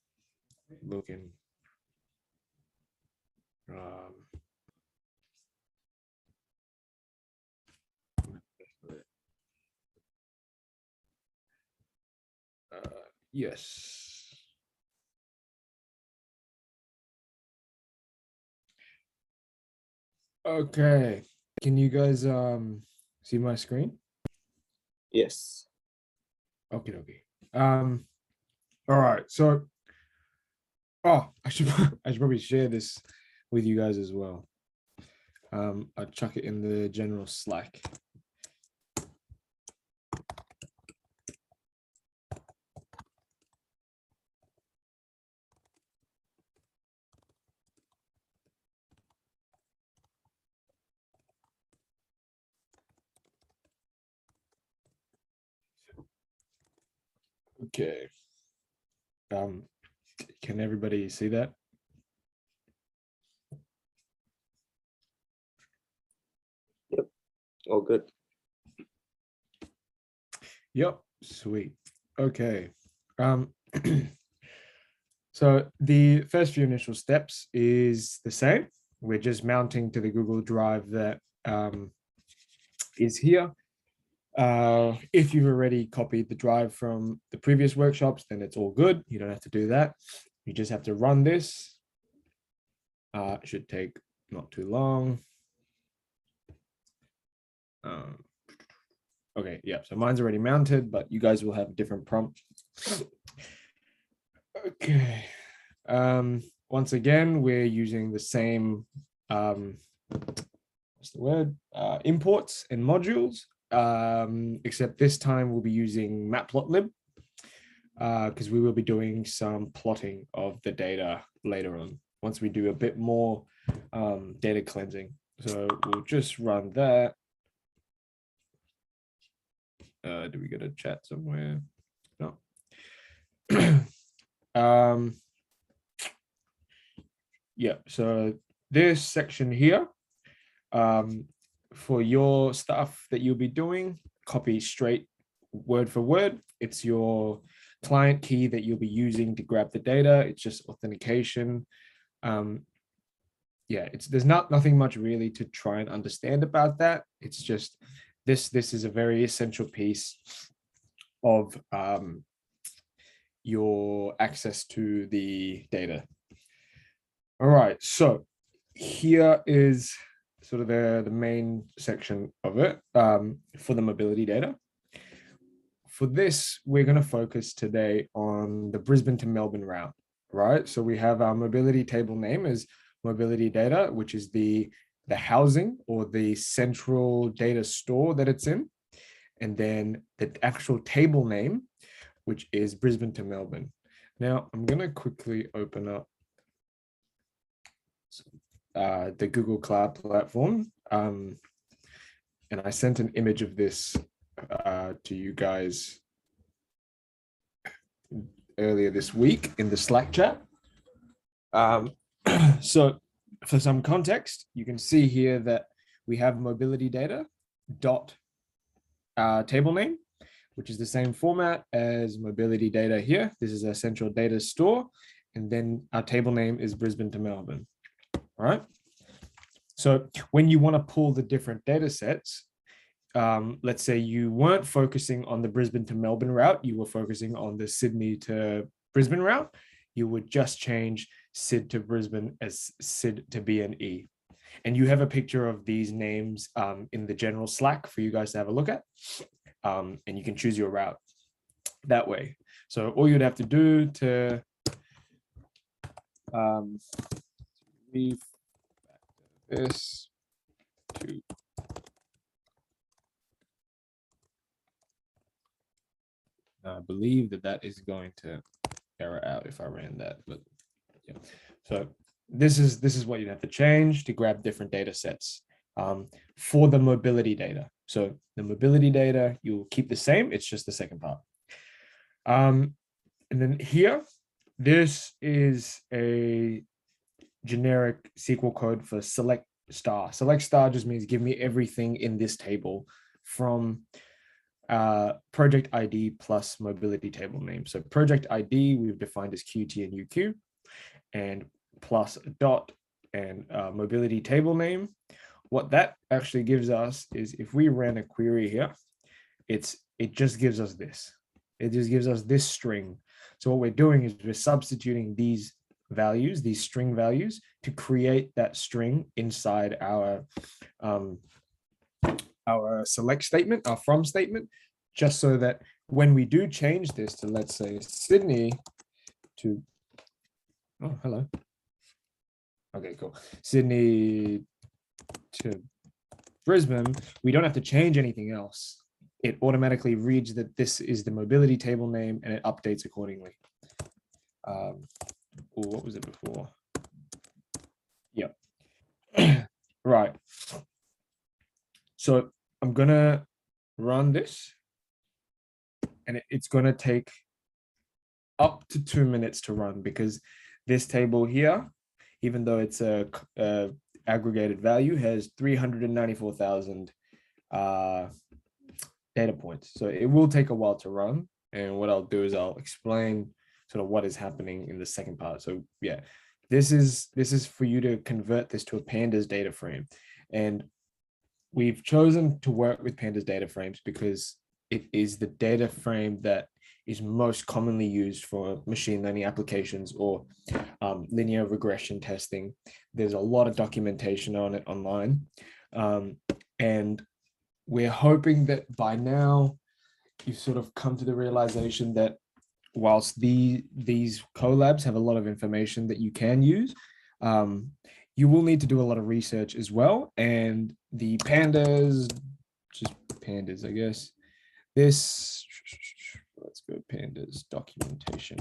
looking? Yes. Okay. Can you guys see my screen? Yes. Okay. All right. So I should probably share this with you guys as well. I'll chuck it in the general Slack. Okay. Can everybody see that? All good. Yep, sweet. Okay. So the first few initial steps is the same. We're just mounting to the Google Drive that is here. If you've already copied the drive from the previous workshops, then it's all good. You don't have to do that. You just have to run this. It should take not too long. Okay, yeah, so mine's already mounted, but you guys will have a different prompt. Okay. Once again, we're using the same, what's the word? Imports and modules, except this time we'll be using matplotlib because we will be doing some plotting of the data later on, once we do a bit more data cleansing. So we'll just run that. Do we get a chat somewhere? No. Yeah, so this section here, for your stuff that you'll be doing, copy straight word for word. It's your client key that you'll be using to grab the data. It's just authentication. Yeah, there's nothing much really to try and understand about that. It's just this is a very essential piece of your access to the data. All right, so here is sort of the main section of it for the mobility data. For this, we're going to focus today on the Brisbane to Melbourne route, right? So we have our mobility table name as mobility data, which is the housing or the central data store that it's in. And then the actual table name, which is Brisbane to Melbourne. Now, I'm going to quickly open up the Google Cloud platform. And I sent an image of this to you guys earlier this week in the Slack chat. So for some context, you can see here that we have mobility data dot table name, which is the same format as mobility data here. This is a central data store. And then our table name is Brisbane to Melbourne. All right. So when you want to pull the different data sets, let's say you weren't focusing on the Brisbane to Melbourne route, you were focusing on the Sydney to Brisbane route, you would just change SID to Brisbane as SID to BNE. And you have a picture of these names in the general Slack for you guys to have a look at. And you can choose your route that way. So all you'd have to do to leave this to I believe that is going to error out if I ran that, but yeah. So this is what you'd have to change to grab different data sets for the mobility data. So the mobility data, you'll keep the same, it's just the second part. And then here, this is a generic SQL code for select star. Select star just means give me everything in this table from project ID plus mobility table name. So project ID we've defined as QT and UQ, and plus a dot and mobility table name. What that actually gives us is if we ran a query here, it just gives us this. It just gives us this string. So what we're doing is we're substituting these values, these string values, to create that string inside our select statement, our from statement, just so that when we do change this to, let's say, Sydney to, oh, hello. Okay, cool. Sydney to Brisbane, we don't have to change anything else. It automatically reads that this is the mobility table name and it updates accordingly. What was it before? Yep. Right. So I'm gonna run this, and it's gonna take up to 2 minutes to run, because this table here, even though it's a aggregated value, has 394,000 data points. So it will take a while to run. And what I'll do is I'll explain sort of what is happening in the second part. So yeah, this is for you to convert this to a pandas data frame. And we've chosen to work with pandas data frames because it is the data frame that is most commonly used for machine learning applications or linear regression testing. There's a lot of documentation on it online. And we're hoping that by now you've sort of come to the realization that whilst these collabs have a lot of information that you can use, you will need to do a lot of research as well. And the pandas, just pandas, I guess. This, let's go pandas documentation.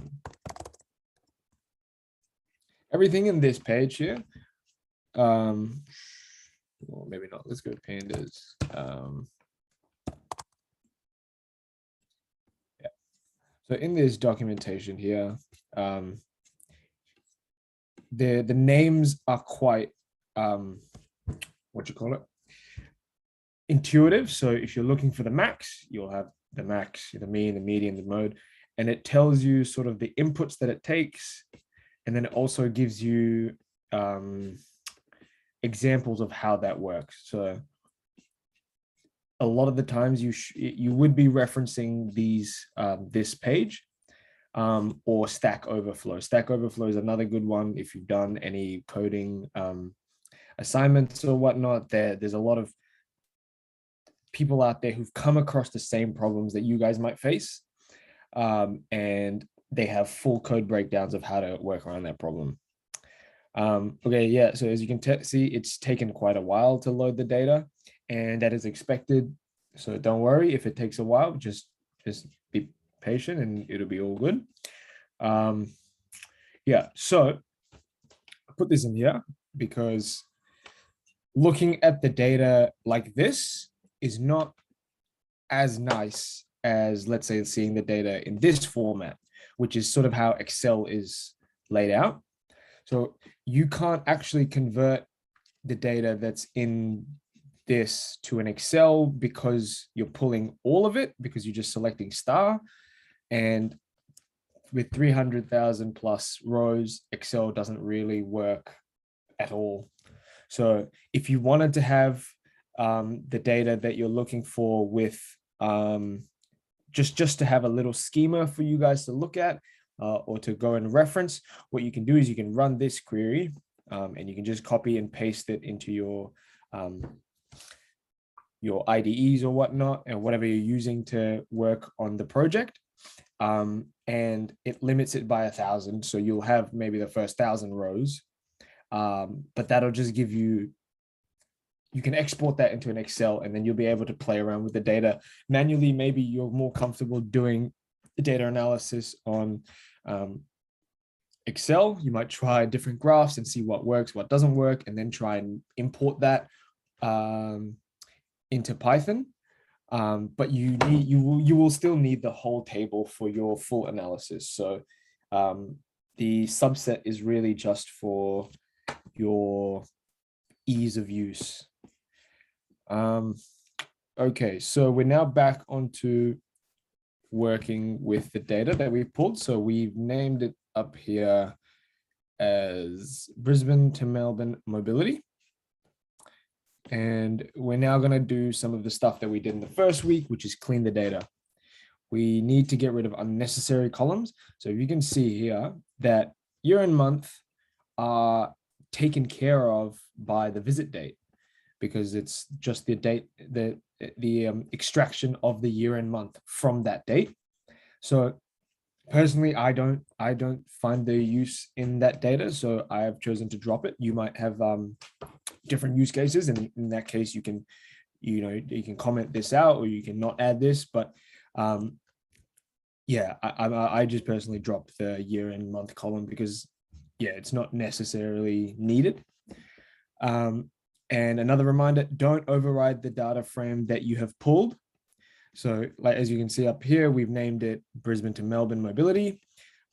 Everything in this page here, well, maybe not, let's go pandas. Yeah. So in this documentation here, the names are quite, what you call it? Intuitive. So if you're looking for the max, you'll have the max, the mean, the median, the mode, and it tells you sort of the inputs that it takes. And then it also gives you examples of how that works. So a lot of the times you would be referencing these this page or Stack Overflow. Stack Overflow is another good one if you've done any coding assignments or whatnot. There's a lot of people out there who've come across the same problems that you guys might face, and they have full code breakdowns of how to work around that problem. Okay, yeah, so as you can see, it's taken quite a while to load the data, and that is expected. So don't worry if it takes a while, just be patient and it'll be all good. Yeah, so I put this in here because looking at the data like this is not as nice as, let's say, seeing the data in this format, which is sort of how Excel is laid out. So you can't actually convert the data that's in this to an Excel because you're pulling all of it, because you're just selecting star. And with 300,000 plus rows, Excel doesn't really work at all. So if you wanted to have the data that you're looking for with just to have a little schema for you guys to look at or to go and reference, what you can do is you can run this query and you can just copy and paste it into your IDEs or whatnot, and whatever you're using to work on the project. And it limits it by 1,000. So you'll have maybe the first 1,000 rows, but that'll just give you can export that into an Excel, and then you'll be able to play around with the data manually. Maybe you're more comfortable doing the data analysis on Excel. You might try different graphs and see what works, what doesn't work, and then try and import that into Python. But you will still need the whole table for your full analysis. So the subset is really just for your ease of use. Okay, so we're now back onto working with the data that we've pulled. So we've named it up here as Brisbane to Melbourne mobility. And we're now going to do some of the stuff that we did in the first week, which is clean the data. We need to get rid of unnecessary columns. So you can see here that year and month are taken care of by the visit date, because it's just the date, the extraction of the year and month from that date. So personally, I don't find the use in that data, so I have chosen to drop it. You might have different use cases, and in that case, you can comment this out, or you can not add this. But yeah, I just personally dropped the year and month column because yeah, it's not necessarily needed. And another reminder, don't override the data frame that you have pulled. So like, as you can see up here, we've named it Brisbane to Melbourne mobility.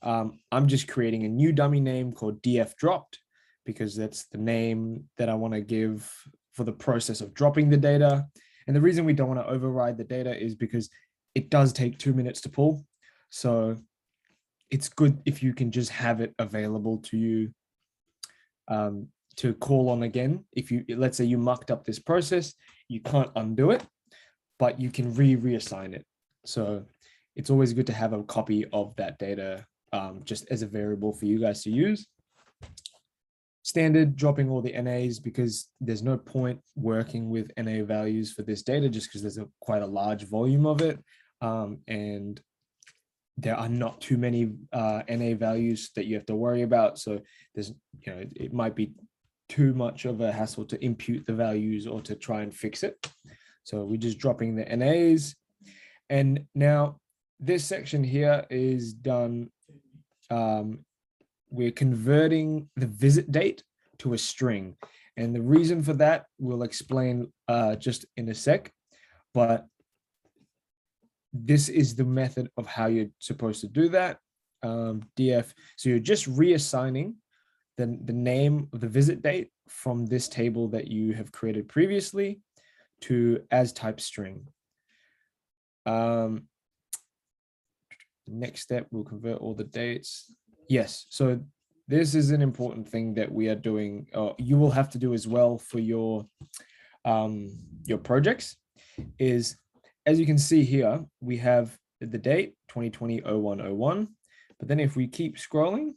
I'm just creating a new dummy name called df dropped because that's the name that I want to give for the process of dropping the data. And the reason we don't want to override the data is because it does take 2 minutes to pull. So it's good if you can just have it available to you to call on again. If you, let's say you mucked up this process, you can't undo it, but you can reassign it. So it's always good to have a copy of that data just as a variable for you guys to use. Standard, dropping all the NAs because there's no point working with NA values for this data just because there's quite a large volume of it. And there are not too many NA values that you have to worry about. So there's, it might be too much of a hassle to impute the values or to try and fix it. So we're just dropping the NAs. And now this section here is done. We're converting the visit date to a string. And the reason for that, we'll explain just in a sec. But this is the method of how you're supposed to do that. DF, so you're just reassigning the name of the visit date from this table that you have created previously to as type string. Next step, we'll convert all the dates. Yes, so this is an important thing that we are doing. You will have to do as well for your projects. Is, as you can see here, we have the date 2020-01-01, but then if we keep scrolling,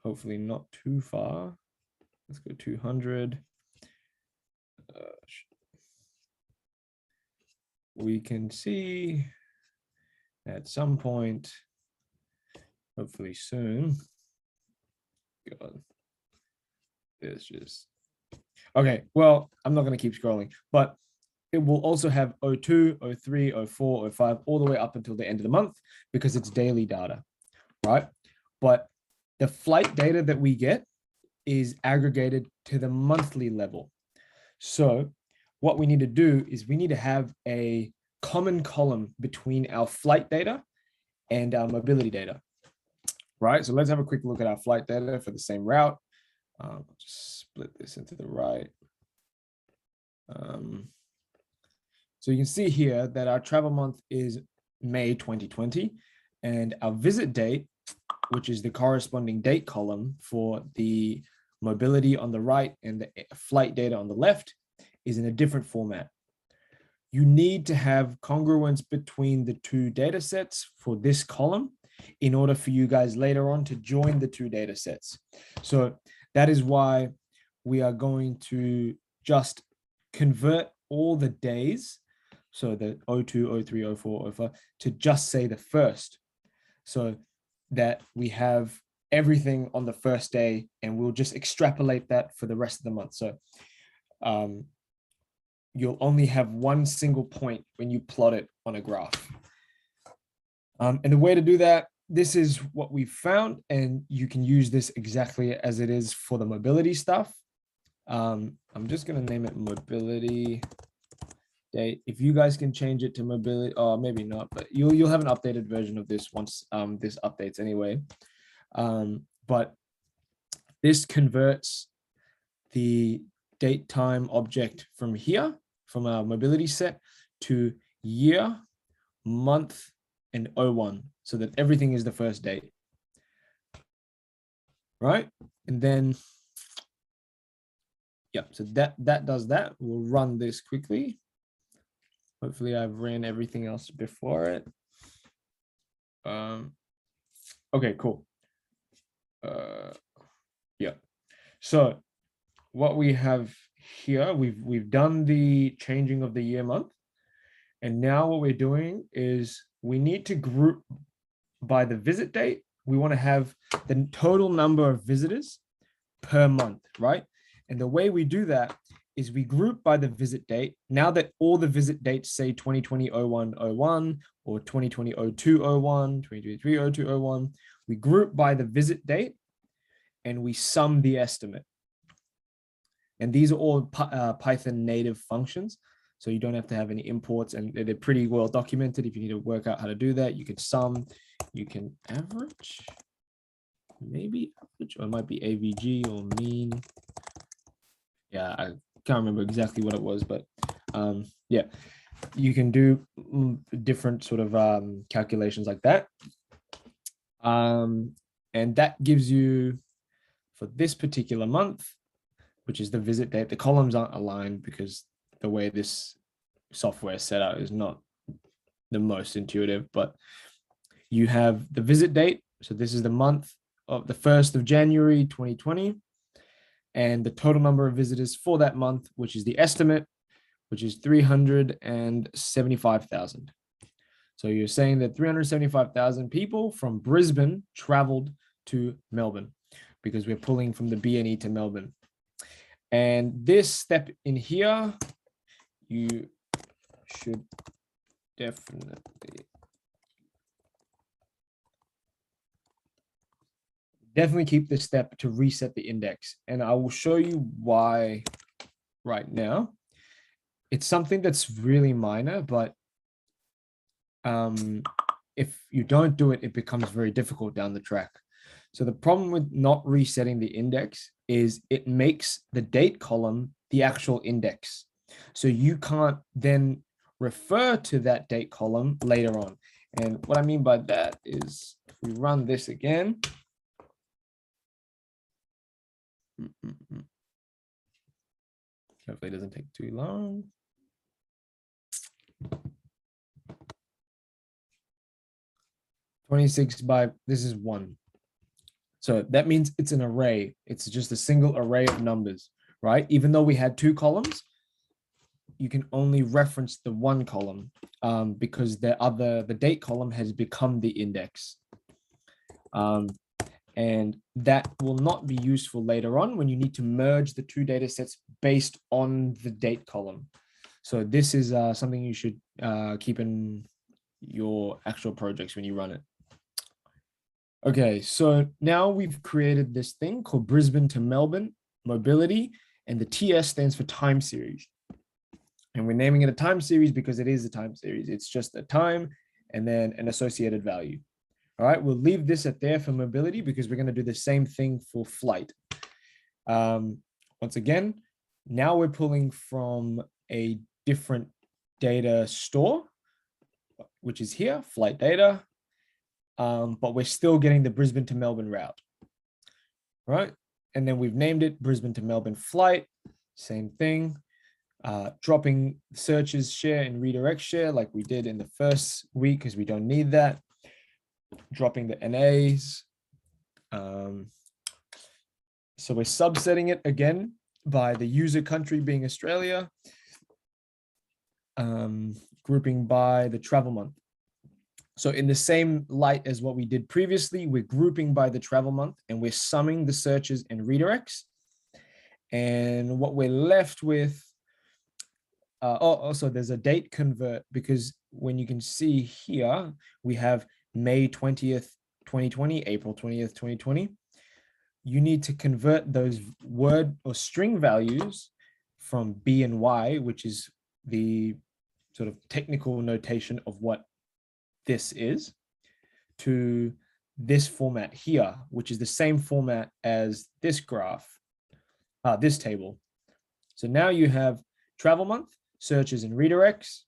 hopefully not too far, let's go 200. We can see at some point, hopefully soon. God, it's just, okay, well, I'm not going to keep scrolling, but it will also have 02, 03, 04, 05, all the way up until the end of the month because it's daily data, right? But the flight data that we get is aggregated to the monthly level. So what we need to do is we need to have a common column between our flight data and our mobility data, right? So let's have a quick look at our flight data for the same route. Just split this into the right. So you can see here that our travel month is May 2020, and our visit date, which is the corresponding date column for the mobility on the right and the flight data on the left, is in a different format. You need to have congruence between the two data sets for this column in order for you guys later on to join the two data sets. So that is why we are going to just convert all the days, so the 02, 03, 04, 05, to just say the first, so that we have everything on the first day, and we'll just extrapolate that for the rest of the month. So you'll only have one single point when you plot it on a graph. And the way to do that, this is what we've found, and you can use this exactly as it is for the mobility stuff. I'm just going to name it mobility date. If you guys can change it to mobility, or maybe not, but you'll have an updated version of this once this updates anyway. But this converts the date time object from here, from our mobility set, to year, month, and 01, so that everything is the first date, right? And then, yeah, so that does that. We'll run this quickly. Hopefully I've ran everything else before it. Okay, cool. Yeah, so what we have here, we've done the changing of the year month, and now what we're doing is we need to group by the visit date. We want to have the total number of visitors per month, right? And the way we do that is we group by the visit date. Now that all the visit dates say 2020-01-01 or 2020-02-01, 2023-02-01, we group by the visit date and we sum the estimate. And these are all Python native functions, so you don't have to have any imports, and they're pretty well documented. If you need to work out how to do that, you can sum, you can average. maybe average, or it might be AVG or mean. Yeah, I can't remember exactly what it was, but yeah, you can do different sort of calculations like that. And that gives you, for this particular month, which is the visit date, the columns aren't aligned because the way this software is set out is not the most intuitive, but you have the visit date. So this is the month of the 1st of January, 2020. And the total number of visitors for that month, which is the estimate, which is 375,000. So you're saying that 375,000 people from Brisbane traveled to Melbourne because we're pulling from the BNE to Melbourne. And this step in here, you should definitely keep this step to reset the index. And I will show you why right now. It's something that's really minor, but if you don't do it, it becomes very difficult down the track. So the problem with not resetting the index is it makes the date column the actual index. So you can't then refer to that date column later on. And what I mean by that is if we run this again. Hopefully it doesn't take too long. This is 1. So that means it's an array. It's just a single array of numbers, right? Even though we had 2 columns, you can only reference the 1 column because the date column has become the index. And that will not be useful later on when you need to merge the 2 data sets based on the date column. So this is something you should keep in your actual projects when you run it. Okay, so now we've created this thing called Brisbane to Melbourne mobility, and the TS stands for time series. And we're naming it a time series because it is a time series. It's just a time and then an associated value. All right, we'll leave this at there for mobility because we're going to do the same thing for flight. Once again, now we're pulling from a different data store, which is here, flight data. But we're still getting the Brisbane to Melbourne route, right? And then we've named it Brisbane to Melbourne flight, same thing. Dropping searches share and redirect share like we did in the first week because we don't need that. Dropping the NAs. So we're subsetting it again by the user country being Australia. Grouping by the travel month. So in the same light as what we did previously, we're grouping by the travel month and we're summing the searches and redirects. And what we're left with, also there's a date convert because when you can see here, we have May 20th, 2020, April 20th, 2020. You need to convert those word or string values from B and Y, which is the sort of technical notation of what this is, to this format here, which is the same format as this graph, this table. So now you have travel month, searches and redirects,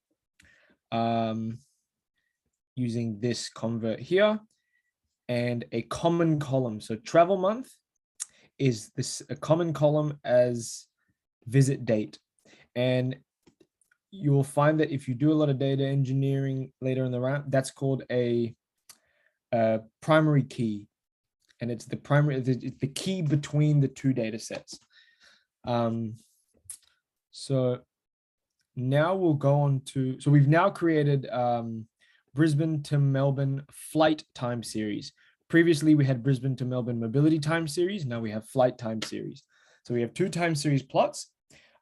using this convert here, and a common column. So travel month is a common column as visit date. And you will find that if you do a lot of data engineering later in the round, that's called a primary key. And it's the key between the 2 data sets. So now we'll go on to, so we've now created Brisbane to Melbourne flight time series. Previously, we had Brisbane to Melbourne mobility time series. Now we have flight time series. So we have 2 time series plots.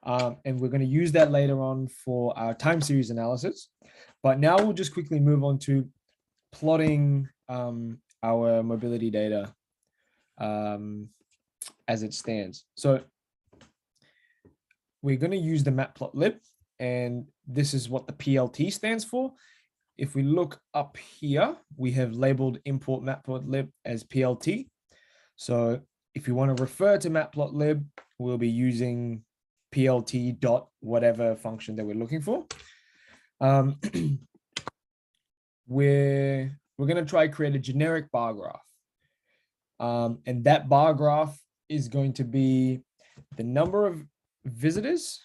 And we're going to use that later on for our time series analysis. But now we'll just quickly move on to plotting our mobility data as it stands. So we're going to use the matplotlib, and this is what the PLT stands for. If we look up here, we have labeled import matplotlib as PLT. So if you want to refer to matplotlib, we'll be using plt dot whatever function that we're looking for. We're going to try create a generic bar graph. And that bar graph is going to be the number of visitors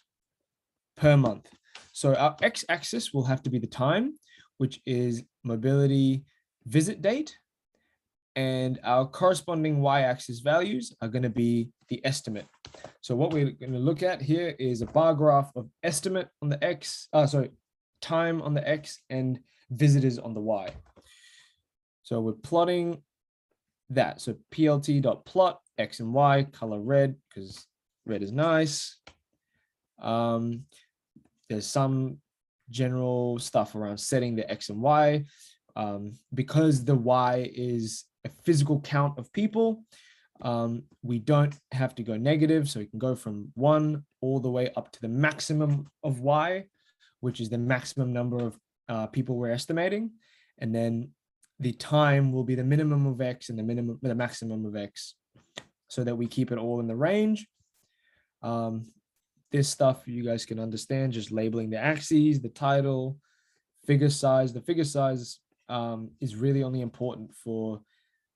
per month. So our x-axis will have to be the time, which is mobility visit date. And our corresponding y-axis values are going to be the estimate. So what we're going to look at here is a bar graph of estimate on the x, time on the x and visitors on the y. So we're plotting that. So plt.plot x and y, color red because red is nice. There's some general stuff around setting the x and y. Because the y is a physical count of people, we don't have to go negative. So we can go from 1 all the way up to the maximum of y, which is the maximum number of people we're estimating. And then the time will be the minimum of x and the maximum of x, so that we keep it all in the range. This stuff you guys can understand, just labeling the axes, the title, figure size. The figure size is really only important for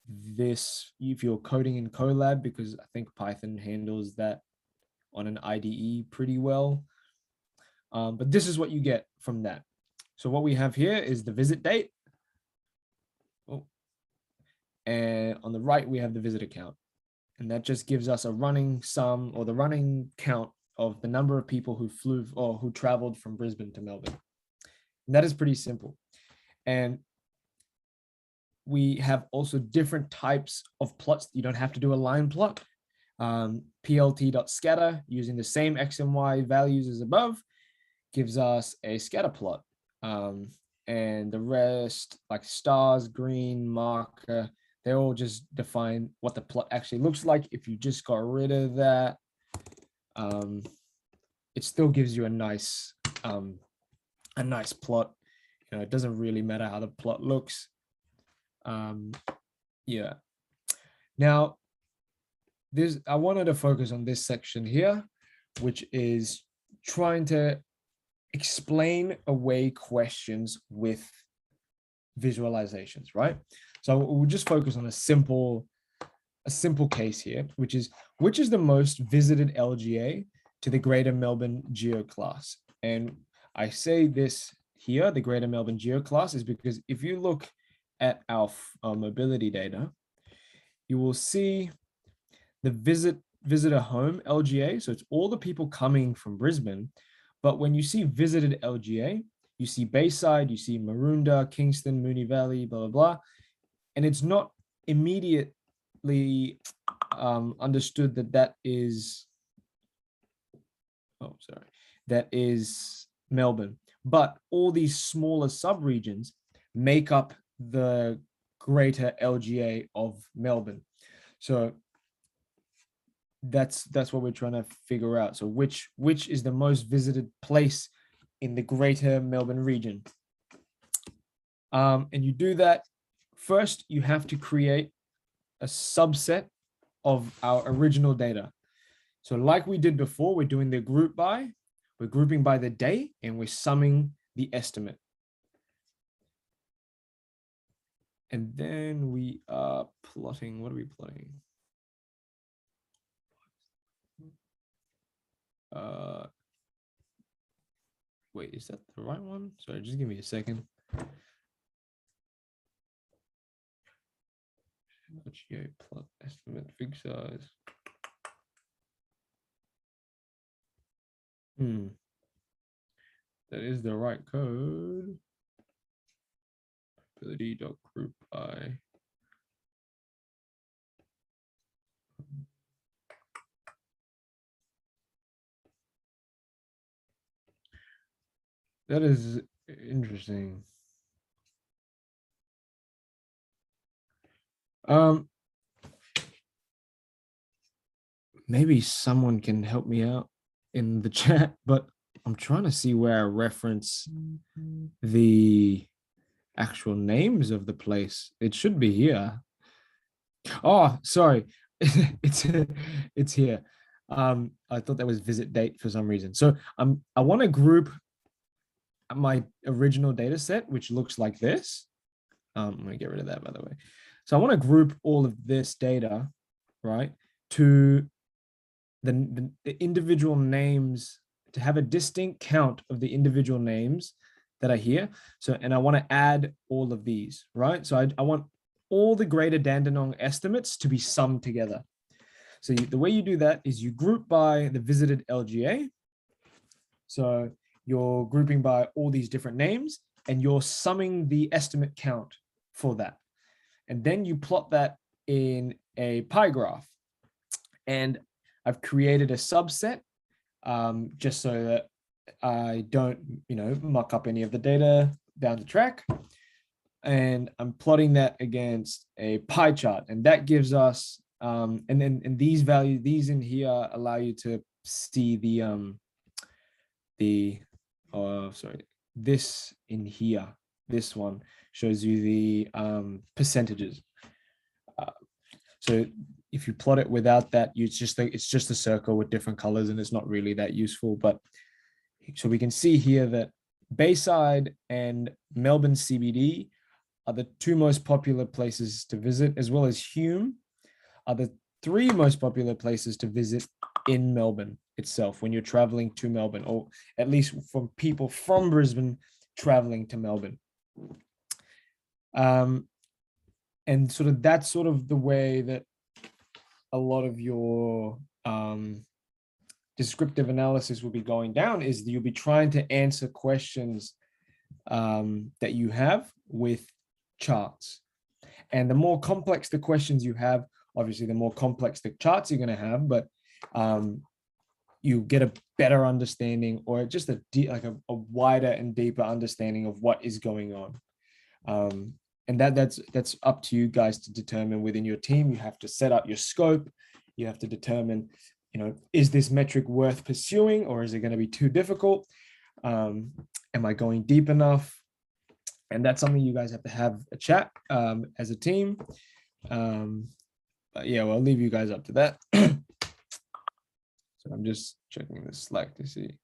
this if you're coding in Colab, because I think Python handles that on an IDE pretty well. But this is what you get from that. So what we have here is the visit date. And on the right, we have the visitor count. And that just gives us a running sum, or the running count of the number of people who flew or who traveled from Brisbane to Melbourne. And that is pretty simple. And we have also different types of plots. You don't have to do a line plot. Plt.scatter, using the same x and y values as above, gives us a scatter plot. And the rest, like stars, green, marker, they all just define what the plot actually looks like. If you just got rid of that, it still gives you a nice plot. You know, it doesn't really matter how the plot looks. Yeah. Now, I wanted to focus on this section here, which is trying to explain away questions with visualizations, right? So we'll just focus on a simple case here, which is the most visited LGA to the Greater Melbourne Geo class. And I say this here, the Greater Melbourne Geo class, is because if you look at our mobility data, you will see the visitor home LGA. So it's all the people coming from Brisbane. But when you see visited LGA, you see Bayside, you see Maroondah, Kingston, Moonee Valley, blah, blah, blah. And it's not immediately understood that is Melbourne. But all these smaller sub-regions make up the greater LGA of Melbourne. So that's what we're trying to figure out. So which is the most visited place in the greater Melbourne region? And you do that. First, you have to create a subset of our original data. So like we did before, we're doing the group by, we're grouping by the day, and we're summing the estimate. And then we are plotting, what are we plotting? Wait, is that the right one? Sorry, just give me a second. LGA plot estimate fig size. That is the right code. Ability.group by. That is interesting. Maybe someone can help me out in the chat, but I'm trying to see where I reference the actual names of the place. It should be here. Oh, sorry. it's here. I thought that was visit date for some reason. So I want to group my original data set, which looks like this. I'm going to get rid of that, by the way. So I want to group all of this data, right, to the individual names, to have a distinct count of the individual names that are here. So, and I want to add all of these, right? So I want all the greater Dandenong estimates to be summed together. So the way you do that is you group by the visited LGA. So you're grouping by all these different names and you're summing the estimate count for that. And then you plot that in a pie graph. And I've created a subset just so that I don't, muck up any of the data down the track. And I'm plotting that against a pie chart. And that gives us, and these values, these in here allow you to see this in here, this one shows you the percentages. So if you plot it without that, it's just a circle with different colors and it's not really that useful. But so we can see here that Bayside and Melbourne CBD are the two most popular places to visit, as well as Hume are the three most popular places to visit in Melbourne itself when you're traveling to Melbourne, or at least from people from Brisbane traveling to Melbourne. And sort of that's sort of the way that a lot of your descriptive analysis will be going down, is that you'll be trying to answer questions that you have with charts. And the more complex the questions you have, obviously the more complex the charts you're going to have, but you get a better understanding, or just a wider and deeper understanding of what is going on. And that's up to you guys to determine within your team. You have to set up your scope. You have to determine, is this metric worth pursuing, or is it going to be too difficult? Am I going deep enough? And that's something you guys have to have a chat as a team. But yeah, well, I'll leave you guys up to that. So I'm just checking the Slack to see.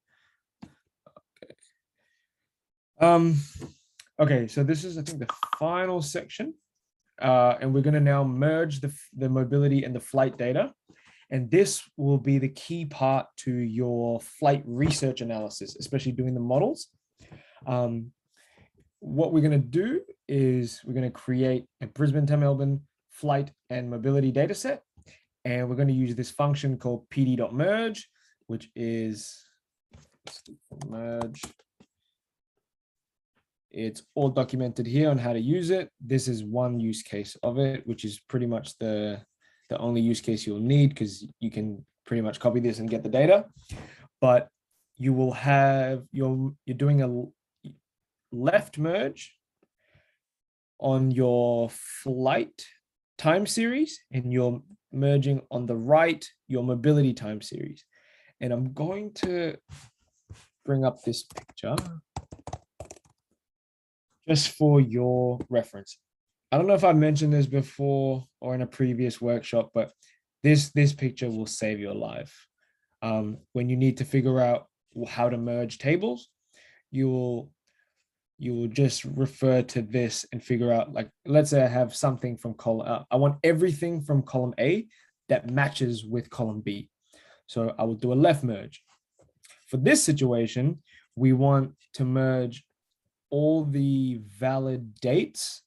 Okay. Okay, so this is, I think, the final section. And we're going to now merge the mobility and the flight data. And this will be the key part to your flight research analysis, especially doing the models. What we're going to do is we're going to create a Brisbane to Melbourne flight and mobility data set. And we're going to use this function called pd.merge, which is merge. It's all documented here on how to use it. This is one use case of it, which is pretty much the only use case you'll need, because you can pretty much copy this and get the data. But you will have, you're doing a left merge on your flight time series, and you're merging on the right your mobility time series. And I'm going to bring up this picture just for your reference. I don't know if I mentioned this before or in a previous workshop, but this picture will save your life. When you need to figure out how to merge tables, you will just refer to this and figure out, like, let's say I have something from column, I want everything from column A that matches with column B. So I will do a left merge. For this situation, we want to merge all the valid dates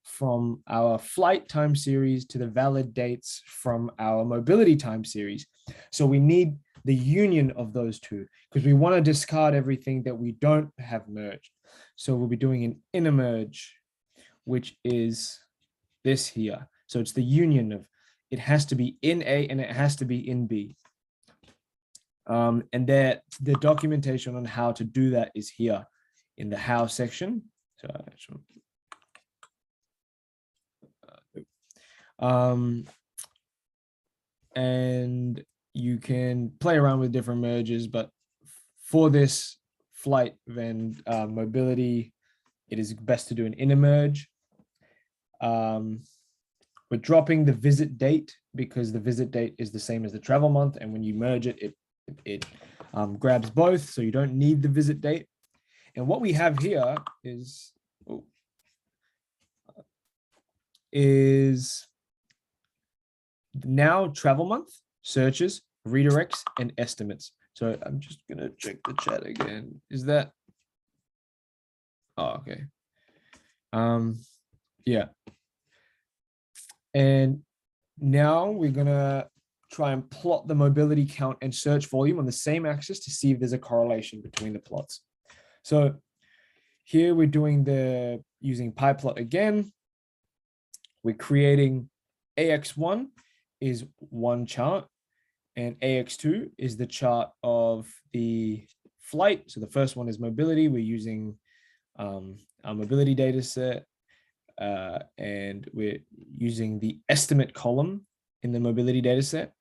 from our flight time series to the valid dates from our mobility time series. So we need the union of those two, because we want to discard everything that we don't have merged. So we'll be doing an inner merge, which is this here. So it's the union of, it has to be in A and it has to be in B. And the documentation on how to do that is here in the how section. So and you can play around with different merges, but for this flight and mobility, it is best to do an inner merge. We're dropping the visit date because the visit date is the same as the travel month. And when you merge it, it grabs both. So you don't need the visit date. And what we have here is now travel month, searches, redirects, and estimates. So I'm just going to check the chat again. Is that? Oh, okay. Yeah. And now we're going to try and plot the mobility count and search volume on the same axis to see if there's a correlation between the plots. So here we're doing using PyPlot again. We're creating AX1 is one chart and AX2 is the chart of the flight. So the first one is mobility. We're using our mobility data set and we're using the estimate column in the mobility data set.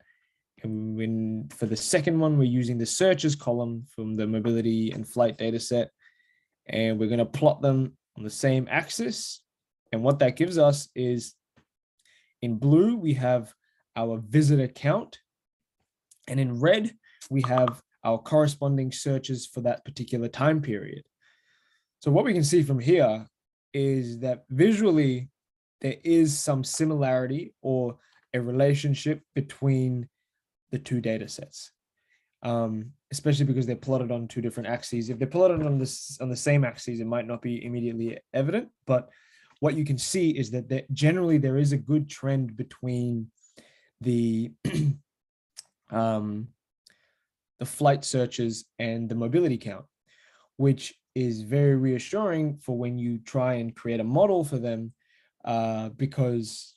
And for the second one, we're using the searches column from the mobility and flight data set. And we're going to plot them on the same axis. And what that gives us is in blue, we have our visitor count. And in red, we have our corresponding searches for that particular time period. So what we can see from here is that visually, there is some similarity or a relationship between the two data sets, especially because they're plotted on two different axes. If they're plotted on the same axes, it might not be immediately evident, but what you can see is that generally there is a good trend between the flight searches and the mobility count, which is very reassuring for when you try and create a model for them, because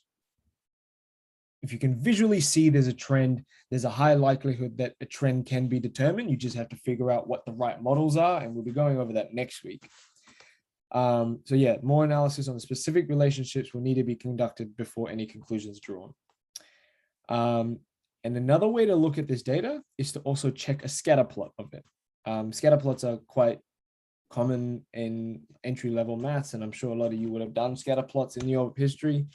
if you can visually see there's a trend, there's a high likelihood that a trend can be determined. You just have to figure out what the right models are, and we'll be going over that next week. So yeah, more analysis on the specific relationships will need to be conducted before any conclusions drawn. And another way to look at this data is to also check a scatter plot of it. Scatter plots are quite common in entry-level maths, and I'm sure a lot of you would have done scatter plots in your history.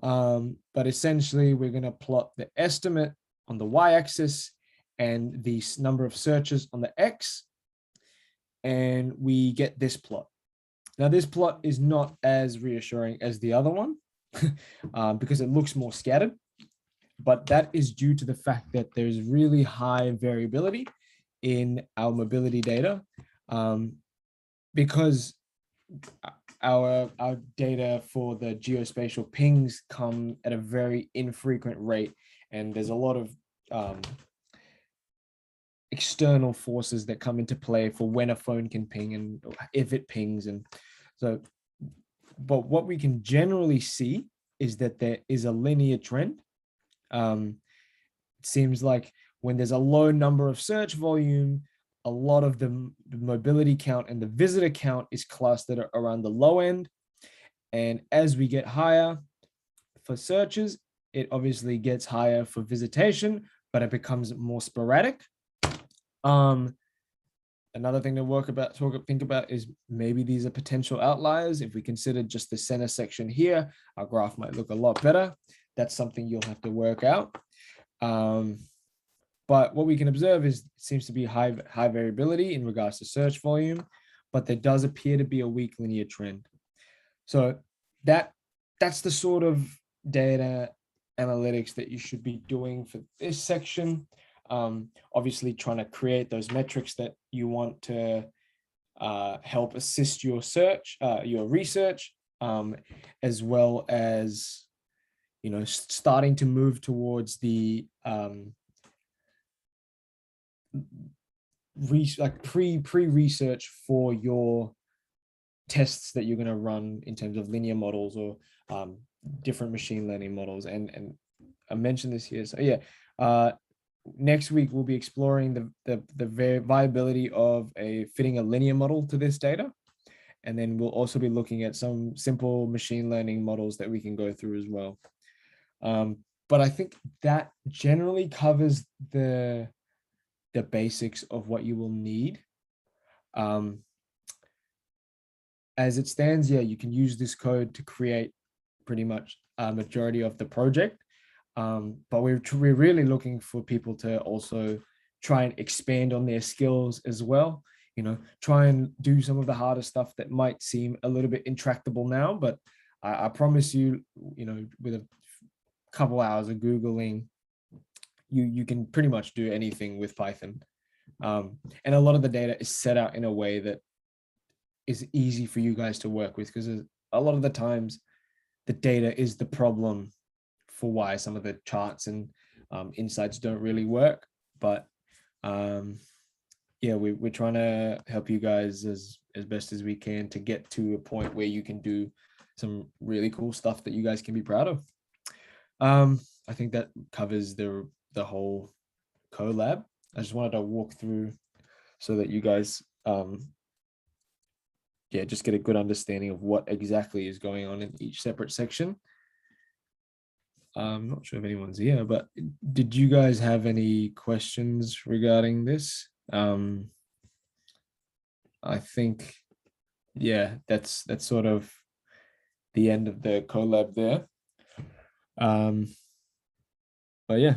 But essentially, we're going to plot the estimate on the y-axis and the number of searches on the x, and we get this plot. Now, this plot is not as reassuring as the other one because it looks more scattered, but that is due to the fact that there's really high variability in our mobility data, because our data for the geospatial pings come at a very infrequent rate, and there's a lot of external forces that come into play for when a phone can ping and if it pings. And so, but what we can generally see is that there is a linear trend. It seems like when there's a low number of search volume, a lot of the mobility count and the visitor count is clustered around the low end. And as we get higher for searches, it obviously gets higher for visitation, but it becomes more sporadic. Another thing to think about is maybe these are potential outliers. If we consider just the center section here, our graph might look a lot better. That's something you'll have to work out. But what we can observe is it seems to be high variability in regards to search volume, but there does appear to be a weak linear trend. So that's the sort of data analytics that you should be doing for this section. Obviously trying to create those metrics that you want to help assist your research, as well as, starting to move towards the pre-research for your tests that you're going to run in terms of linear models or different machine learning models. And I mentioned this here. So yeah, next week we'll be exploring the viability of fitting a linear model to this data. And then we'll also be looking at some simple machine learning models that we can go through as well. But I think that generally covers the basics of what you will need. As it stands, yeah, you can use this code to create pretty much a majority of the project. But we're really looking for people to also try and expand on their skills as well. You know, try and do some of the harder stuff that might seem a little bit intractable now, but I promise you, you know, with a couple hours of Googling, you can pretty much do anything with Python. And a lot of the data is set out in a way that is easy for you guys to work with, because a lot of the times the data is the problem for why some of the charts and insights don't really work. But yeah, we're trying to help you guys as best as we can to get to a point where you can do some really cool stuff that you guys can be proud of. I think that covers the whole collab. I just wanted to walk through so that you guys yeah, just get a good understanding of what exactly is going on in each separate section. I'm not sure if anyone's here, but did you guys have any questions regarding this? I think, yeah, that's sort of the end of the collab there. But yeah,